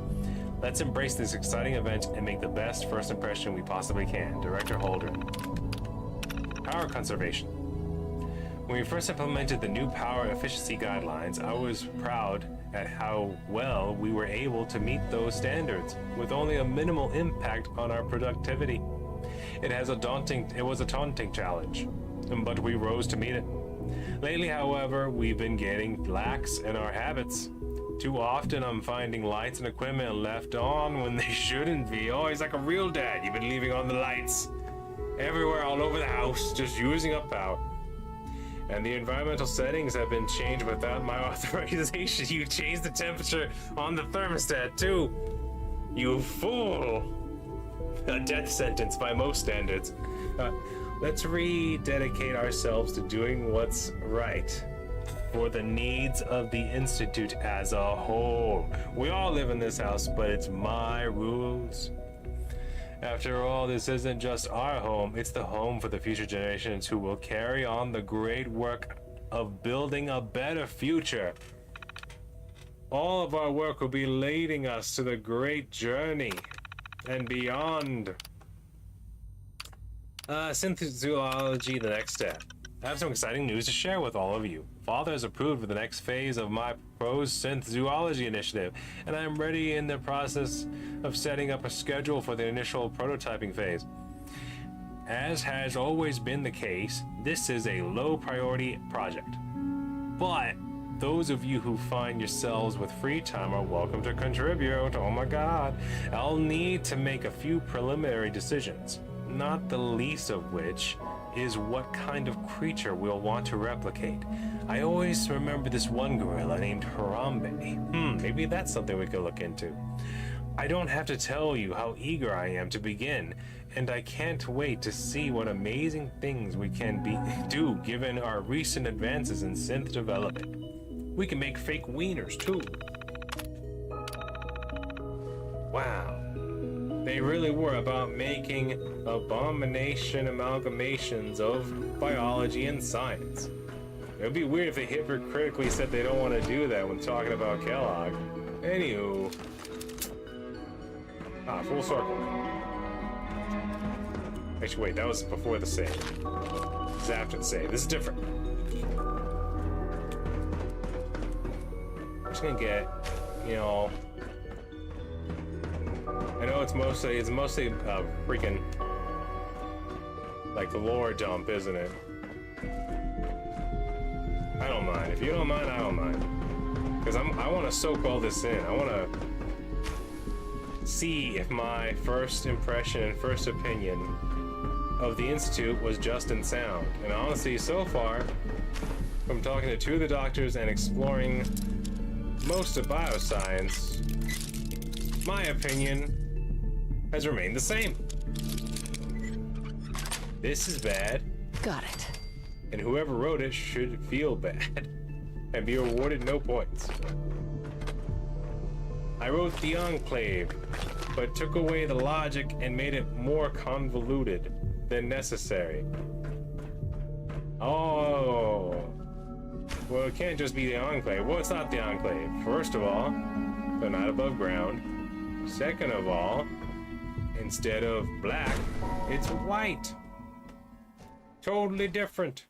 Let's embrace this exciting event and make the best first impression we possibly can. Director Holder. Power conservation. When we first implemented the new power efficiency guidelines, I was proud at how well we were able to meet those standards with only a minimal impact on our productivity. It was a daunting challenge, but we rose to meet it. Lately, however, we've been getting lax in our habits. Too often I'm finding lights and equipment left on when they shouldn't be. Oh, he's like a real dad. You've been leaving on the lights everywhere all over the house, just using up power. And the environmental settings have been changed without my authorization. You changed the temperature on the thermostat too. You fool. A death sentence by most standards. Let's rededicate ourselves to doing what's right for the needs of the Institute as a whole. We all live in this house, but it's my rules. After all, this isn't just our home, it's the home for the future generations who will carry on the great work of building a better future. All of our work will be leading us to the great journey and beyond. Synthezoology, the next step. I have some exciting news to share with all of you. Father has approved for the next phase of my proposed synthezoology initiative, and I am ready in the process of setting up a schedule for the initial prototyping phase. As has always been the case, this is a low priority project. But those of you who find yourselves with free time are welcome to contribute. Oh my god. I'll need to make a few preliminary decisions, not the least of which is what kind of creature we'll want to replicate. I always remember this one gorilla named Harambe. Maybe that's something we could look into. I don't have to tell you how eager I am to begin, and I can't wait to see what amazing things we can do given our recent advances in synth development. We can make fake wieners too. Wow. They really were about making abomination amalgamations of biology and science. It would be weird if they hypocritically said they don't want to do that when talking about Kellogg. Anywho. Full circle. Actually, wait, that was before the save. This is after the save. This is different. I'm just gonna get, you know, I know it's mostly freaking like the lore dump, isn't it? I don't mind. If you don't mind, I don't mind. Because I want to soak all this in. I want to see if my first impression and first opinion of the Institute was just and sound. And honestly, so far, from talking to two of the doctors and exploring most of bioscience, my opinion has remained the same. This is bad. Got it. And whoever wrote it should feel bad and be awarded no points. I wrote the Enclave, but took away the logic and made it more convoluted than necessary. Oh. Well, it can't just be the Enclave. Well, it's not the Enclave. First of all, they're not above ground. Second of all, instead of black, it's white. Totally different.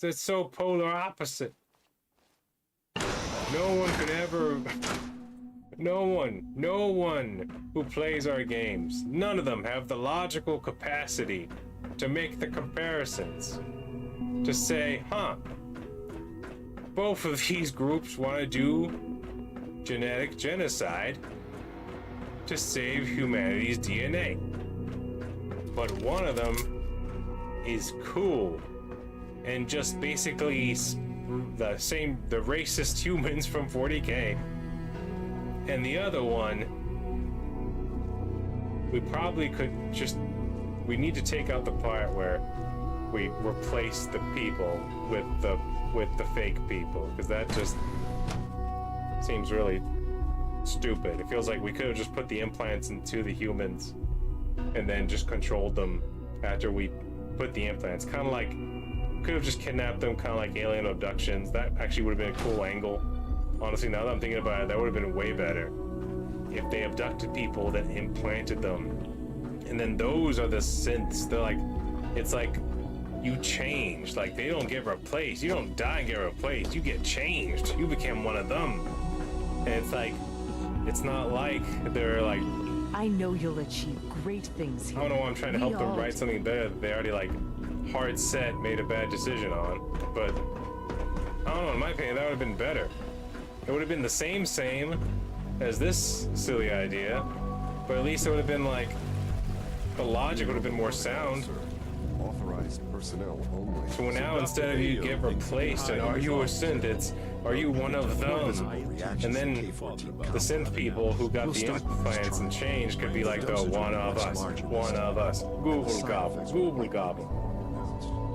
It's so polar opposite. No one could ever... No one who plays our games, none of them have the logical capacity to make the comparisons. To say, both of these groups want to do genetic genocide to save humanity's DNA. But one of them is cool and just basically the racist humans from 40K. And the other one, we probably could we need to take out the part where we replace the people with the fake people, because that just seems really stupid. It feels like we could have just put the implants into the humans and then just controlled them after we put the implants. Kind of like, could have just kidnapped them, kind of like alien abductions. That actually would have been a cool angle. Honestly, now that I'm thinking about it, that would have been way better. If they abducted people, then implanted them. And then those are the synths. They're like, it's like you change. Like, they don't get replaced. You don't die and get replaced. You get changed. You became one of them. And it's like, it's not like they're like... I know you'll achieve great things here. I don't know why I'm trying to help them write something better that they already, like, hard set made a bad decision on. But, I don't know, in my opinion, that would have been better. It would have been the same as this silly idea, but at least it would have been like, the logic would have been more sound. Authorized personnel only. So now instead of you get replaced and are you a synth, it's Are you one of them? And then the synth people who got the implants and changed could be like, oh, one of us. One of us. Google gobble. Google gobble.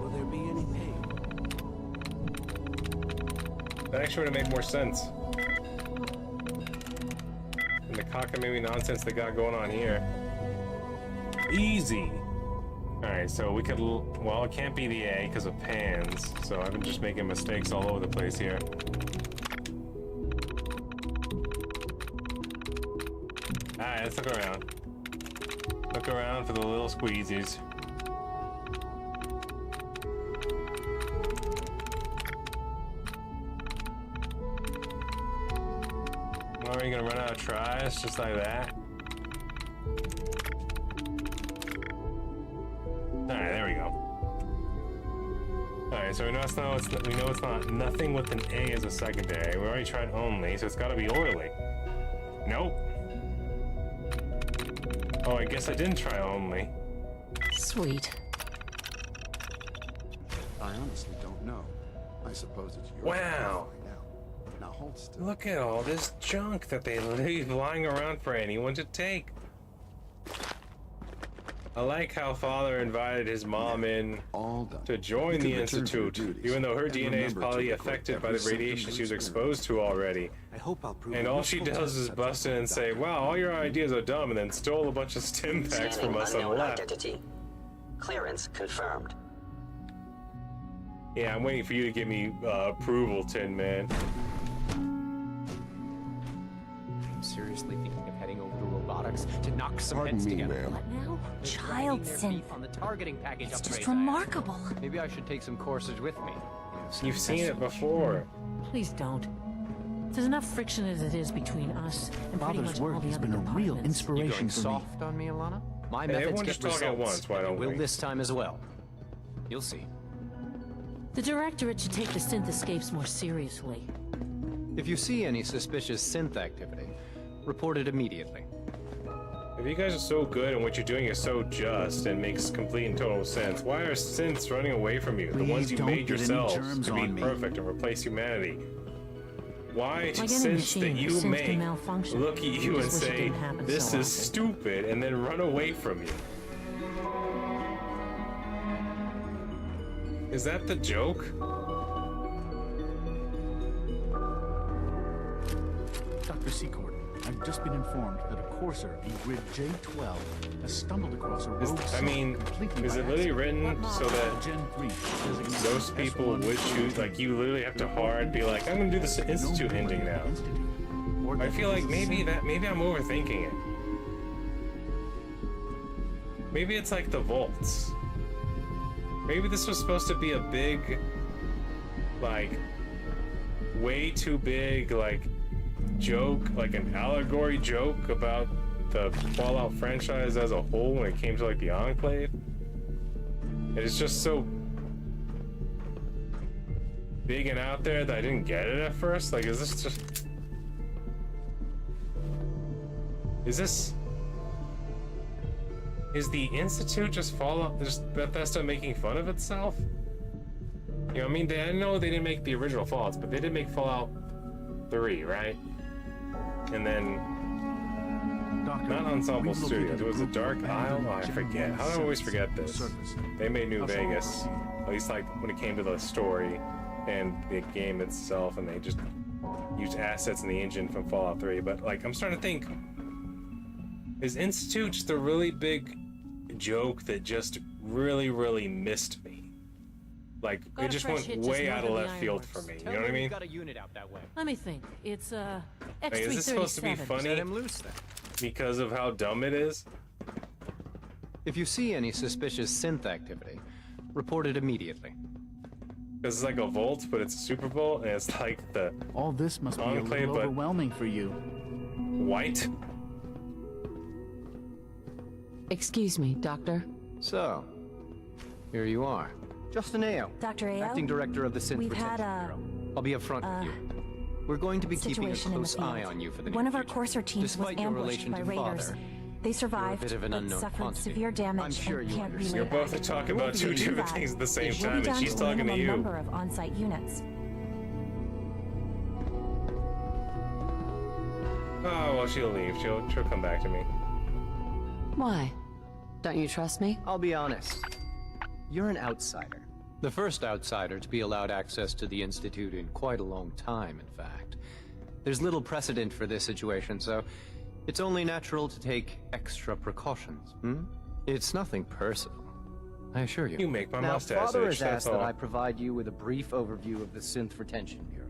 Will there be any pain? That actually would make more sense. And the cockamamie nonsense they got going on here. Easy. Alright, so we could, well, it can't be the A because of pans, so I've been just making mistakes all over the place here. Alright, let's look around. Look around for the little squeezies. Are you gonna run out of tries just like that? Alright, there we go. Alright, so we know it's not nothing with an A as a secondary. We already tried only, so it's gotta be oily. Nope. Oh, I guess I didn't try only. Sweet. I honestly don't know. I suppose it's your Wow. Now hold still. Look at all this junk that they leave lying around for anyone to take. I like how Father invited his mom in to join the Institute, even though her DNA is probably affected by the radiation she was exposed to already. And all she does is bust in and say, wow, all your ideas are dumb, and then stole a bunch of stim packs from us on the left. Identity. Clearance confirmed. Yeah, I'm waiting for you to give me approval, Tin Man. I'm seriously thinking of heading over to robotics to knock some heads together. What now? Child synth. On the targeting package It's just upgrades remarkable. Maybe I should take some courses with me. You've seen it before. Please don't. There's enough friction as it is between us and pretty Father's much all work the has other been a real departments. inspiration You going for me. soft on me, Alana? My Hey, methods everyone get just talk results. at once, why don't will we? this time as well. You'll see. The Directorate should take the synth escapes more seriously. If you see any suspicious synth activity, report it immediately. If you guys are so good and what you're doing is so just and makes complete and total sense, why are synths running away from you? The ones you don't made get any yourselves germs to be on me. perfect and replace humanity. Why do Like any synths that machine, you synth can make malfunction. look at you I and just wish it say, didn't happen this so is often." stupid, and then run away from you? Is that the joke? Dr. Secord, I've just been informed that a courser in grid J12 has stumbled across a rogue I mean, is it literally written so that Gen 3 designated those people would choose, like, you literally have to hard be like, I'm gonna do this Institute ending now? I feel like maybe I'm overthinking it. Maybe it's like the Volts. Maybe this was supposed to be a big, like, way too big, like, joke, like an allegory joke about the Fallout franchise as a whole when it came to, like, the Enclave. And it's just so big and out there that I didn't get it at first. Like, is this just... Is the Institute just Fallout, just Bethesda making fun of itself? You know, I mean, I know they didn't make the original Fallouts, but they did make Fallout 3, right? And then... not Ensemble Studios, it was a Dark Isle? Oh, I forget. How do I always forget this? They made New Vegas, at least like when it came to the story and the game itself, and they just used assets in the engine from Fallout 3, but like, I'm starting to think, is Institute just a really big joke that just really, really missed me? Like, it just went way out of left field for me, you know what I mean? Got a unit out that way. Let me think. It's Like, is this supposed to be X337. funny Set him loose then. because of how dumb it is? If you see any suspicious synth activity, report it immediately. Because it's like a Volt, but it's a Super Bowl, and it's like the All this must be a Enclave, little but overwhelming for you. white. Excuse me, Doctor. So, here you are. Justin Ao, Dr. Ao? Acting Director of the Synth We've Protection had a... Bureau. I'll be upfront with you. We're going to be keeping a situation in the close eye field. on you for the near One of our future. courser teams was Despite your ambushed relation by to raiders. Father, They survived, bit of an but unknown suffered quantity. severe damage I'm sure and you can't understand. You're relay. both talking about two different things at the same It will be time, and done she's to talking to minimum you. number of on-site units. Oh, well, she'll leave. She'll come back to me. Why? Don't you trust me? I'll be honest. You're an outsider. The first outsider to be allowed access to the Institute in quite a long time, in fact. There's little precedent for this situation, so it's only natural to take extra precautions, It's nothing personal, I assure you. You make my now, mustache Father itch, has asked that's that all. I provide you with a brief overview of the Synth Retention Bureau.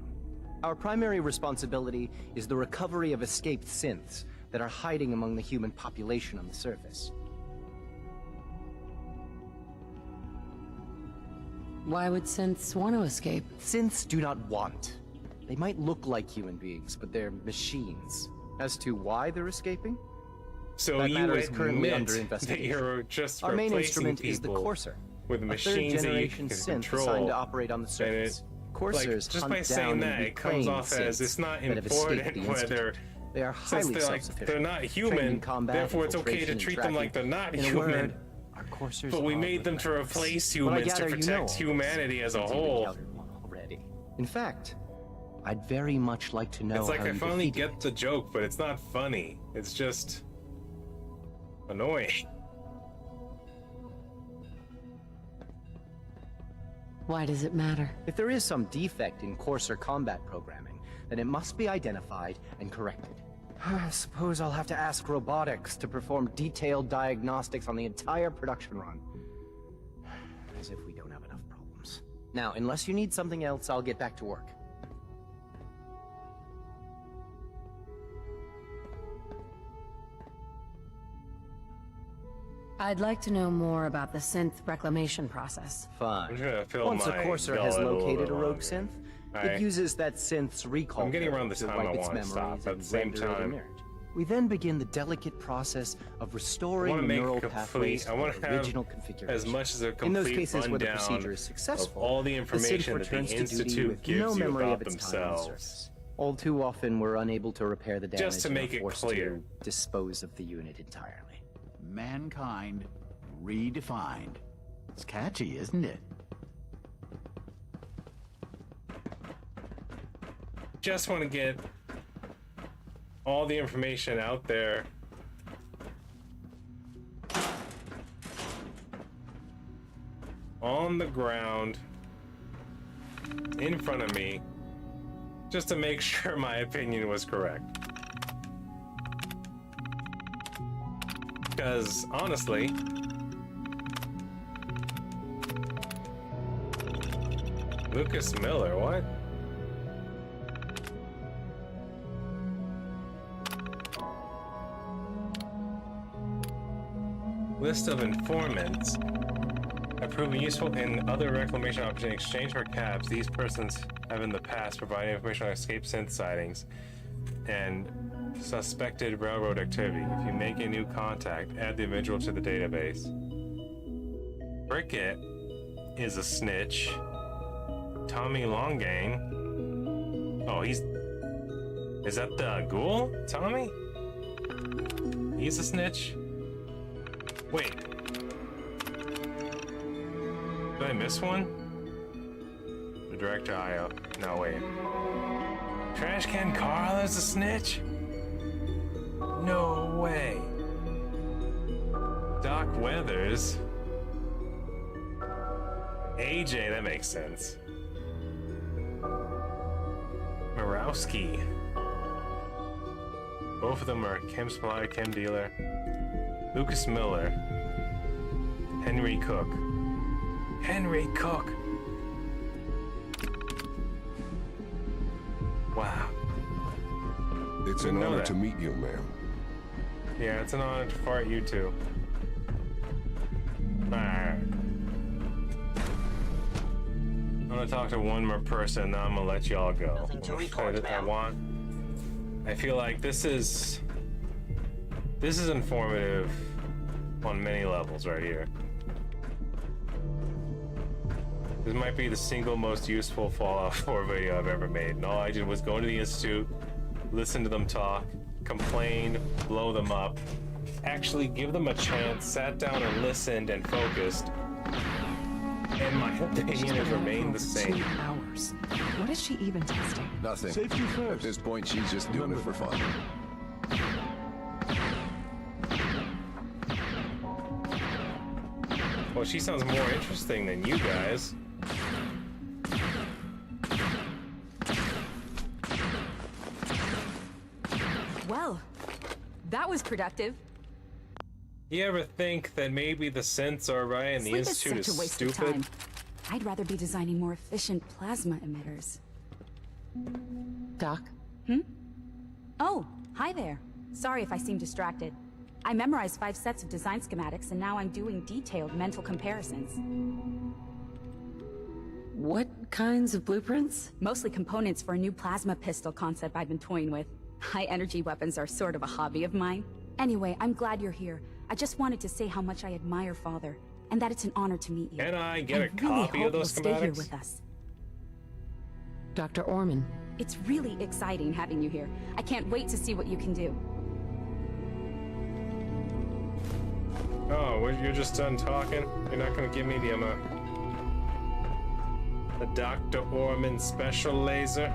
Our primary responsibility is the recovery of escaped synths that are hiding among the human population on the surface. Why would synths want to escape? Synths do not want. They might look like human beings, but they're machines. As to why they're escaping? So that you matter is currently admit under that investigation. you're just Our main replacing instrument is the people Courser, with a machines that you third-generation can synth control. assigned to operate on the surface. Coursers just hunt by saying down that, and it comes reclaim off as it's not synths that have escaped important the whether Institute. They are since highly they're self-sufficient. they're not trained human, in combat, therefore it's okay to infiltration, and treat them like they're tracking. not In a human. word, our coursers But we are made them to relentless. replace Well, I humans to gather you protect know humanity as a since you've whole. encountered one already. In fact, I'd very much like to know It's like how I you finally defeated get the joke, but it's not funny. It's just annoying. Why does it matter? If there is some defect in Courser combat programming, then it must be identified and corrected. I suppose I'll have to ask robotics to perform detailed diagnostics on the entire production run. As if we don't have enough problems. Now, unless you need something else, I'll get back to work. I'd like to know more about the synth reclamation process. Fine. I'm gonna fill Once a my Courser has gullet a little located bit a rogue longer. synth, Alright. it uses that synth's recall I'm getting code around the to time wipe I its want to stop. memories At and the same render it time, inert. We then begin the delicate process of I restoring want to the make neural a pathways complete. I to want to their have original configuration. as much as a In complete those cases where the rundown procedure is successful, of all the synth information that the returns to duty Institute with gives no you memory about of its time on the themselves. surface. All too often, we're unable to repair the damage Just to and are make it forced clear. to dispose of the unit entirely. Mankind redefined. It's catchy, isn't it? Just want to get all the information out there. On the ground, in front of me, just to make sure my opinion was correct. Because, honestly, Lucas Miller, what? List of informants have proven useful in other reclamation options. In exchange for caps, these persons have in the past provided information on escape synth sightings and suspected railroad activity. If you make a new contact, add the individual to the database. Brickett is a snitch. Tommy Longgang. Oh, he's... Is that the ghoul? Tommy? He's a snitch? Wait. Did I miss one? The director IO. No, wait. Trash Can Carl is a snitch? No way. Doc Weathers. AJ, that makes sense. Morowski. Both of them are chem supplier, chem dealer. Lucas Miller. Henry Cook. Henry Cook! Wow. It's an Didn't know honor that. to meet you, ma'am. Yeah, it's an honor to fart you too. Alright. I'm gonna talk to one more person, then I'm gonna let y'all go. Nothing to report, I feel like this is informative on many levels right here. This might be the single most useful Fallout 4 video I've ever made, and all I did was go into the Institute, listen to them talk, complain, blow them up, actually give them a chance, sat down and listened and focused, and my opinion has remained the same. 2 hours. What is she even testing? Nothing. Safety first. At this point, she's just doing it for fun. know. She sounds more interesting than you guys. Well, that was productive. You ever think that maybe the synths are right and the Sleep is Institute such is a waste of stupid? time. I'd rather be designing more efficient plasma emitters. Doc? Oh, hi there. Sorry if I seem distracted. I memorized 5 sets of design schematics, and now I'm doing detailed mental comparisons. What kinds of blueprints? Mostly components for a new plasma pistol concept I've been toying with. High-energy weapons are sort of a hobby of mine. Anyway, I'm glad you're here. I just wanted to say how much I admire Father, and that it's an honor to meet you. Can I get a really copy hope of those you'll stay here schematics? with us. Dr. Orman. It's really exciting having you here. I can't wait to see what you can do. Oh, well, you're just done talking? You're not gonna give me the Dr. Orman special laser?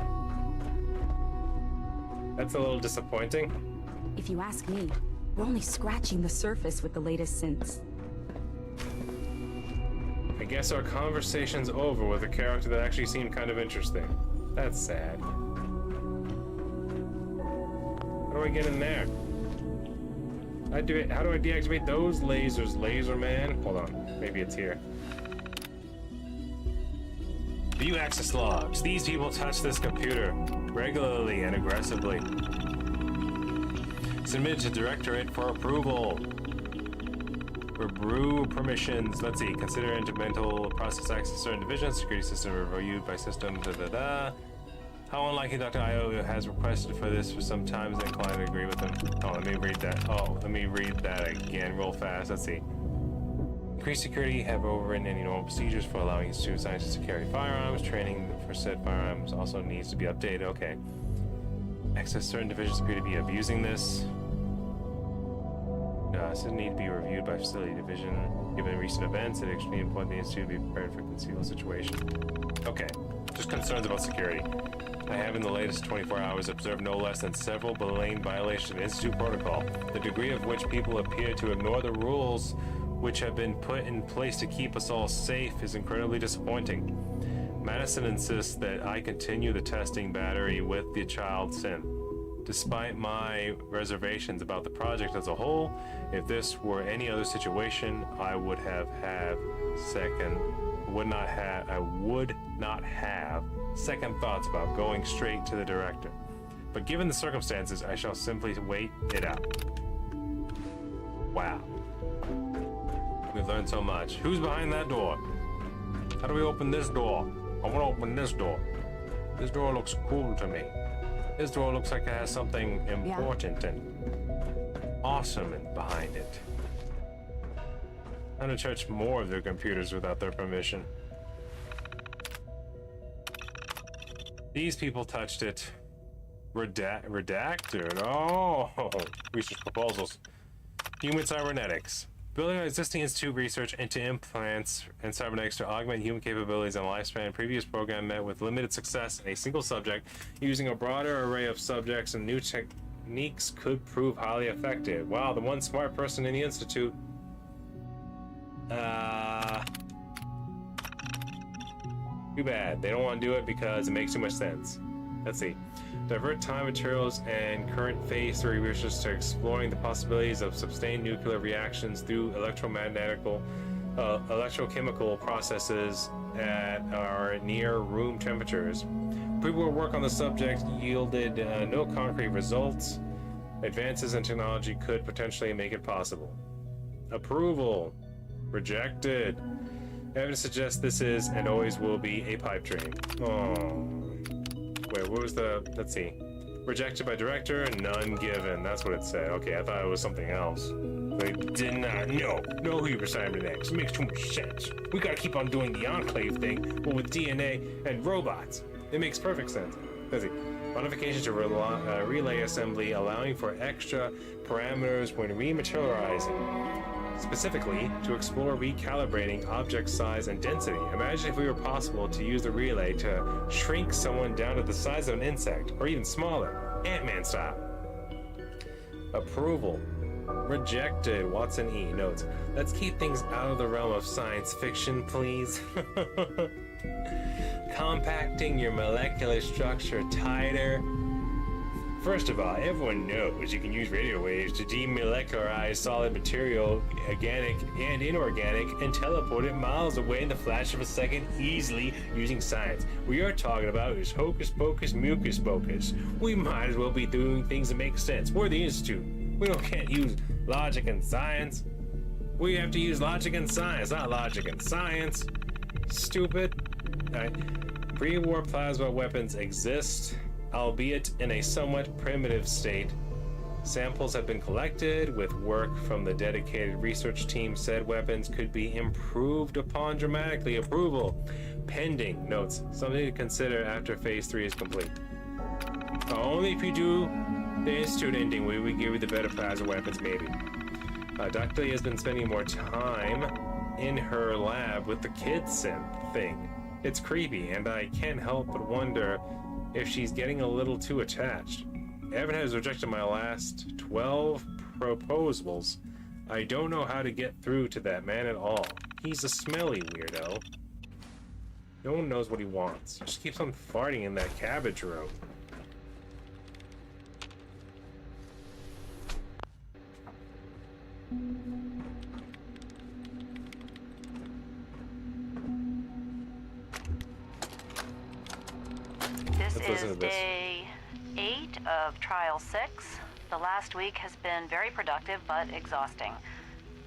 That's a little disappointing. If you ask me, we're only scratching the surface with the latest synths. I guess our conversation's over with a character that actually seemed kind of interesting. That's sad. How do I get in there? How do I deactivate those lasers, laser man? Hold on, maybe it's here. View access logs. These people touch this computer regularly and aggressively. Submitted to Directorate for approval. For brew permissions. Let's see. Consider intermental process access certain divisions. Security system reviewed by system. How unlikely Dr. Io has requested for this for some time is inclined to agree with him. Oh, let me read that. Oh, let me read that again real fast. Let's see. Increased security have overridden any normal procedures for allowing institute scientists to carry firearms. Training for said firearms also needs to be updated. Okay. Access certain divisions appear to be abusing this. This need to be reviewed by facility division. Given recent events, it is extremely important the institute be prepared for a concealed situation. Okay. Just concerns about security. I have in the latest 24 hours observed no less than several blatant violations of Institute protocol. The degree of which people appear to ignore the rules which have been put in place to keep us all safe is incredibly disappointing. Madison insists that I continue the testing battery with the child synth. Despite my reservations about the project as a whole, if this were any other situation, I would not have second thoughts about going straight to the director. But given the circumstances, I shall simply wait it out. Wow. We've learned so much. Who's behind that door? How do we open this door? I want to open this door. This door looks cool to me. This door looks like it has something important and awesome behind it. I'm gonna touch more of their computers without their permission. These people touched it. Redacted. Oh, research proposals. Human cybernetics. Building on existing institute research into implants and cybernetics to augment human capabilities and lifespan. Previous program met with limited success in a single subject. Using a broader array of subjects and new techniques could prove highly effective. Wow, the one smart person in the institute. Too bad. They don't want to do it because it makes too much sense. Let's see. Divert time, materials, and current phase 3 research to exploring the possibilities of sustained nuclear reactions through electrochemical processes at our near room temperatures. Pre-war work on the subject yielded no concrete results. Advances in technology could potentially make it possible. Approval. Rejected. Evidence suggests this is and always will be a pipe dream. Oh. Wait, what was the... Let's see. Rejected by director, none given. That's what it said. Okay, I thought it was something else. They did not know who you were signing next. It makes too much sense. We gotta keep on doing the Enclave thing, but with DNA and robots. It makes perfect sense. Let's see. Modification to relay assembly, allowing for extra parameters when rematerializing. Specifically, to explore recalibrating object size and density. Imagine if it were possible to use the relay to shrink someone down to the size of an insect, or even smaller, Ant-Man style. Approval. Rejected. Watson E. notes, let's keep things out of the realm of science fiction, please. Compacting your molecular structure tighter. First of all, everyone knows you can use radio waves to demolecularize solid material, organic and inorganic, and teleport it miles away in the flash of a second easily using science. What we are talking about is hocus pocus mucus pocus. We might as well be doing things that make sense. We're the Institute. Can't use logic and science. We have to use logic and science, not logic and science. Stupid. Pre-war plasma weapons exist, albeit in a somewhat primitive state. Samples have been collected. With work from the dedicated research team, said weapons could be improved upon dramatically. Approval pending. Notes, something to consider after phase 3 is complete. Only if you do the Institute ending will we give you the better plasma weapons, maybe. Dr. Lee has been spending more time in her lab with the kid synth thing. It's creepy, and I can't help but wonder if she's getting a little too attached. Evan has rejected my last 12 proposals. I don't know how to get through to that man at all. He's a smelly weirdo. No one knows what he wants. Just keeps on farting in that cabbage row. This is day 8 of Trial 6. The last week has been very productive, but exhausting.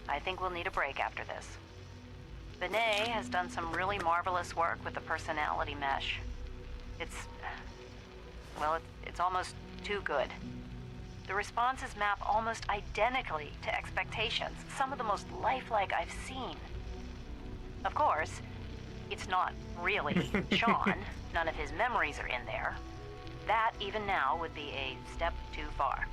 I think we'll need a break after this. Benet has done some really marvelous work with the personality mesh. It's almost too good. The responses map almost identically to expectations, some of the most lifelike I've seen. Of course, it's not really Sean. None of his memories are in there. That, even now, would be a step too far.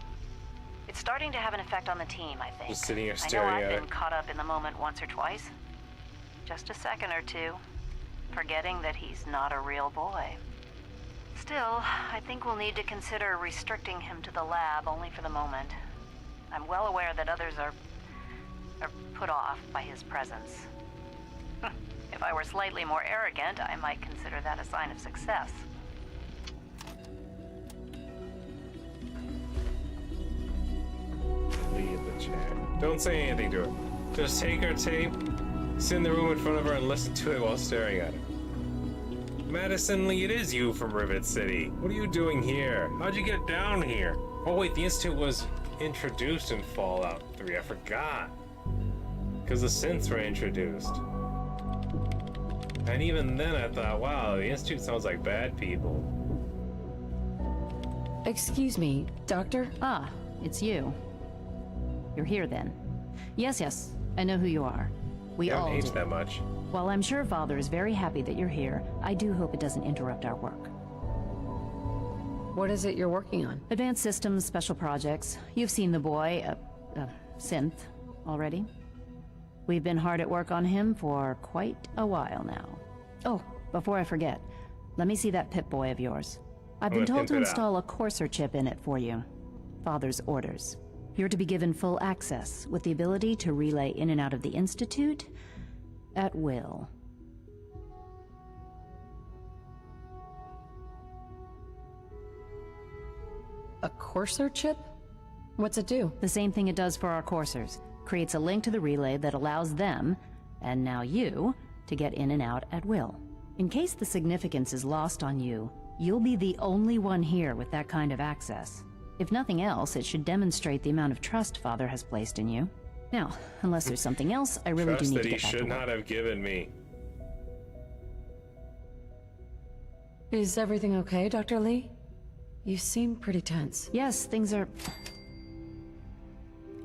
It's starting to have an effect on the team, I think. Just sitting here I know staring I've at been it. caught up in the moment once or twice. Just a second or two, forgetting that he's not a real boy. Still, I think we'll need to consider restricting him to the lab only for the moment. I'm well aware that others are put off by his presence. If I were slightly more arrogant, I might consider that a sign of success. Leave the chair. Don't say anything to her. Just take her tape, sit in the room in front of her, and listen to it while staring at her. Madison Lee, it is you from Rivet City. What are you doing here? How'd you get down here? Oh wait, the Institute was introduced in Fallout 3. I forgot. Because the synths were introduced. And even then I thought, wow, the Institute sounds like bad people. Excuse me, Doctor? Ah, it's you. You're here then. Yes, I know who you are. We You all haven't aged do. that much. While I'm sure Father is very happy that you're here, I do hope it doesn't interrupt our work. What is it you're working on? Advanced systems, special projects. You've seen the boy, Synth, already. We've been hard at work on him for quite a while now. Oh, before I forget, let me see that Pip-Boy of yours. I've been told to install a Courser chip in it for you. Father's orders. You're to be given full access, with the ability to relay in and out of the Institute at will. A Courser chip? What's it do? The same thing it does for our coursers. Creates a link to the relay that allows them, and now you, to get in and out at will. In case the significance is lost on you, you'll be the only one here with that kind of access. If nothing else, it should demonstrate the amount of trust Father has placed in you. Now, unless there's something else, I really do Trust need that to he get back to should work. not have given me. Is everything okay, Dr. Lee? You seem pretty tense. Yes, things are...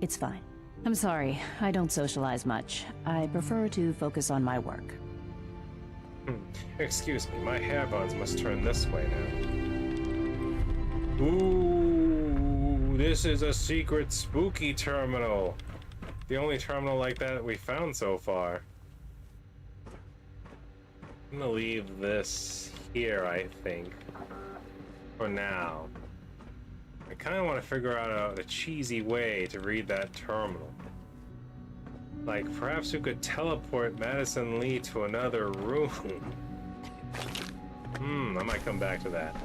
It's fine. I'm sorry, I don't socialize much. I prefer to focus on my work. Excuse me, my hair buns must turn this way now. Ooh, this is a secret spooky terminal. The only terminal like that we found so far. I'm gonna leave this here, I think. For now. I kind of want to figure out a cheesy way to read that terminal. Like, perhaps we could teleport Madison Lee to another room. I might come back to that.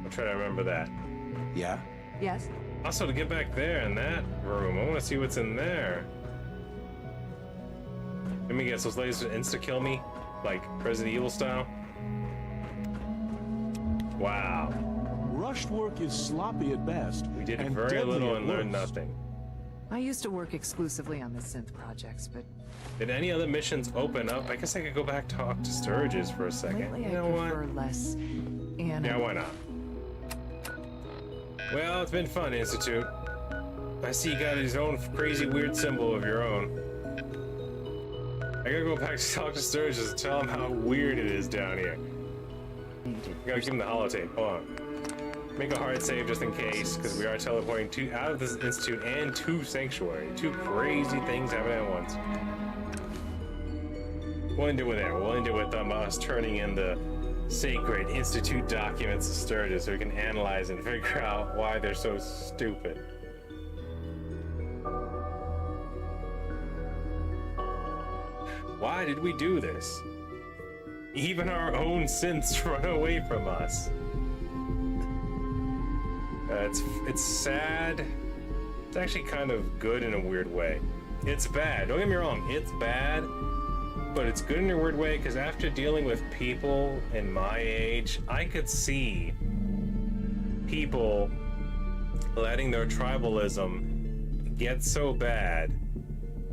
I'll try to remember that. Yeah? Yes? Also, to get back there in that room, I want to see what's in there. Let me guess, those lasers insta-kill me? Like Resident Evil style? Wow. Rushed work is sloppy at best. We did and very deadly little at and learned worst. nothing. I used to work exclusively on the synth projects, but Did any other missions open up? I guess I could go back talk to Sturgis for a second. lately You know I prefer what? less anime. Yeah, why not? Well, it's been fun, Institute. I see you got his own crazy weird symbol of your own. I gotta go back to talk to Sturgis and tell him how weird it is down here. Gotta give him the holotape. Hold on. Make a hard save just in case, because we are teleporting out of this institute and to Sanctuary. Two crazy things happening at once. We'll end it with that. We'll end it with us turning in the sacred institute documents to Sturgis so we can analyze and figure out why they're so stupid. Why did we do this? Even our own synths run away from us. It's sad. It's actually kind of good in a weird way. It's bad. Don't get me wrong. It's bad, but it's good in a weird way because after dealing with people in my age, I could see people letting their tribalism get so bad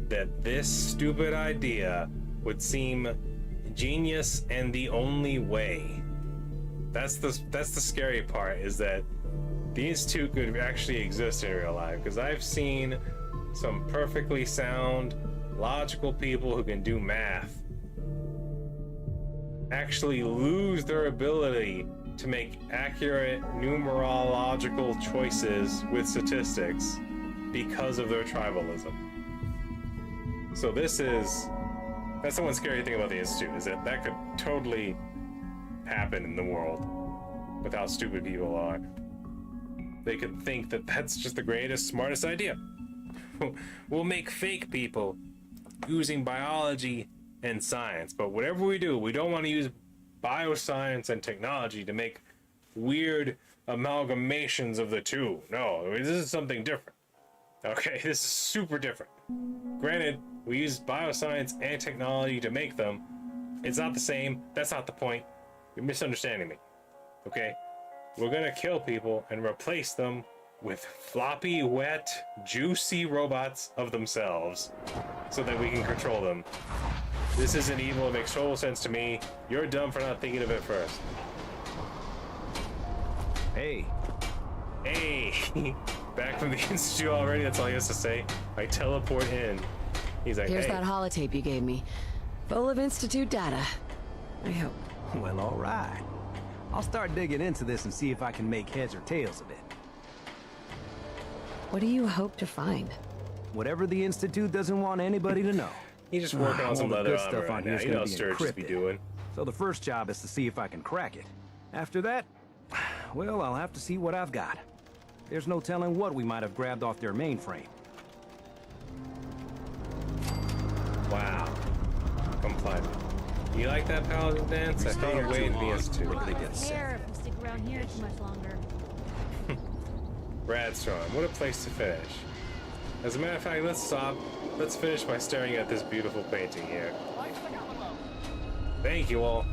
that this stupid idea would seem genius and the only way. That's the scary part, is that the Institute could actually exist in real life, because I've seen some perfectly sound, logical people who can do math actually lose their ability to make accurate numerological choices with statistics because of their tribalism. So that's the one scary thing about the Institute, is that could totally happen in the world with how stupid people are. They could think that that's just the greatest, smartest idea. We'll make fake people using biology and science, but whatever we do, we don't want to use bioscience and technology to make weird amalgamations of the two. No, this is something different. Okay, this is super different. Granted, we use bioscience and technology to make them. It's not the same. That's not the point. You're misunderstanding me. Okay? We're gonna kill people and replace them with floppy, wet, juicy robots of themselves so that we can control them. This isn't evil. It makes total sense to me. You're dumb for not thinking of it first. Hey. Hey. Back from the Institute already? That's all he has to say. I teleport in. He's like, Here's hey. that holotape you gave me. Full of Institute data. I hope. Well, all right. I'll start digging into this and see if I can make heads or tails of it. What do you hope to find? Whatever the Institute doesn't want anybody to know. He's just working on some all the leather good armor stuff right on now. here's You gonna know be Sturgis be encrypted. doing. So the first job is to see if I can crack it. After that, well, I'll have to see what I've got. There's no telling what we might have grabbed off their mainframe. Wow. Compliant. You like that paladin dance? I found a way in the Institute. Care if we stick around here too much longer. Radstorm, what a place to finish. As a matter of fact, let's stop. Let's finish by staring at this beautiful painting here. Thank you all.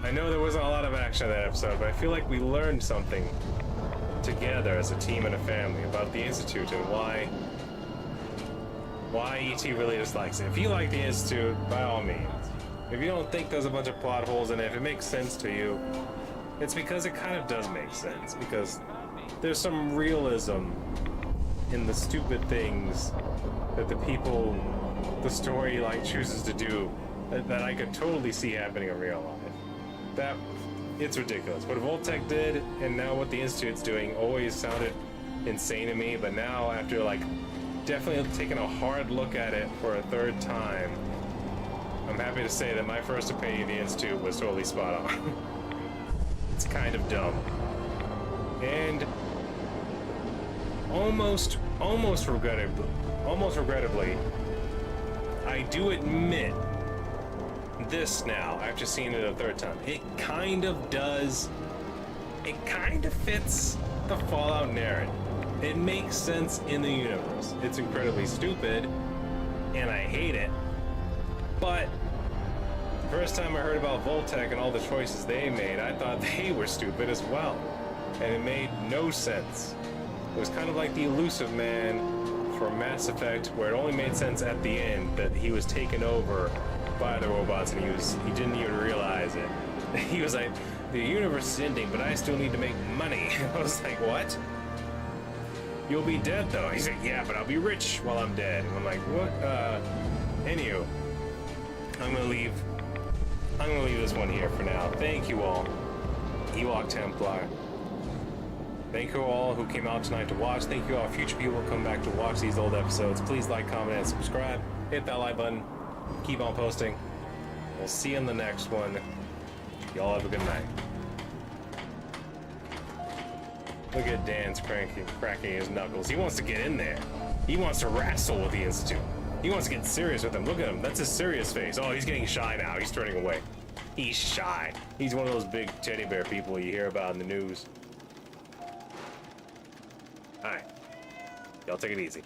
I know there wasn't a lot of action in that episode, but I feel like we learned something together as a team and a family about the Institute and why E.T. really dislikes it. If you like the Institute, by all means. If you don't think there's a bunch of plot holes in it, if it makes sense to you, it's because it kind of does make sense, because there's some realism in the stupid things that the story like chooses to do that I could totally see happening in real life. It's ridiculous. What Voltec did and now what the Institute's doing always sounded insane to me, but now after like definitely taking a hard look at it for a third time, I'm happy to say that my first opinion of the Institute was totally spot on. it's kind of dumb. And almost regrettably, I do admit this now, after seeing it a third time. It kind of does. It kind of fits the Fallout narrative. It makes sense in the universe. It's incredibly stupid, and I hate it. But the first time I heard about Voltec and all the choices they made, I thought they were stupid as well. And it made no sense. It was kind of like the Elusive Man for Mass Effect, where it only made sense at the end that he was taken over by the robots and he didn't even realize it. He was like, the universe is ending, but I still need to make money. I was like, what? You'll be dead though. He's like, yeah, but I'll be rich while I'm dead. And I'm like, what? Anywho, I'm gonna leave this one here for now. Thank you all. Ewok Templar. Thank you all who came out tonight to watch. Thank you all future people who come back to watch these old episodes. Please like, comment, and subscribe. Hit that like button. Keep on posting. We'll see you in the next one. Y'all have a good night. Look at Dan's cracking his knuckles. He wants to get in there. He wants to wrestle with the Institute. He wants to get serious with them. Look at him. That's his serious face. Oh, he's getting shy now. He's turning away. He's shy. He's one of those big teddy bear people you hear about in the news. Alright. Y'all take it easy.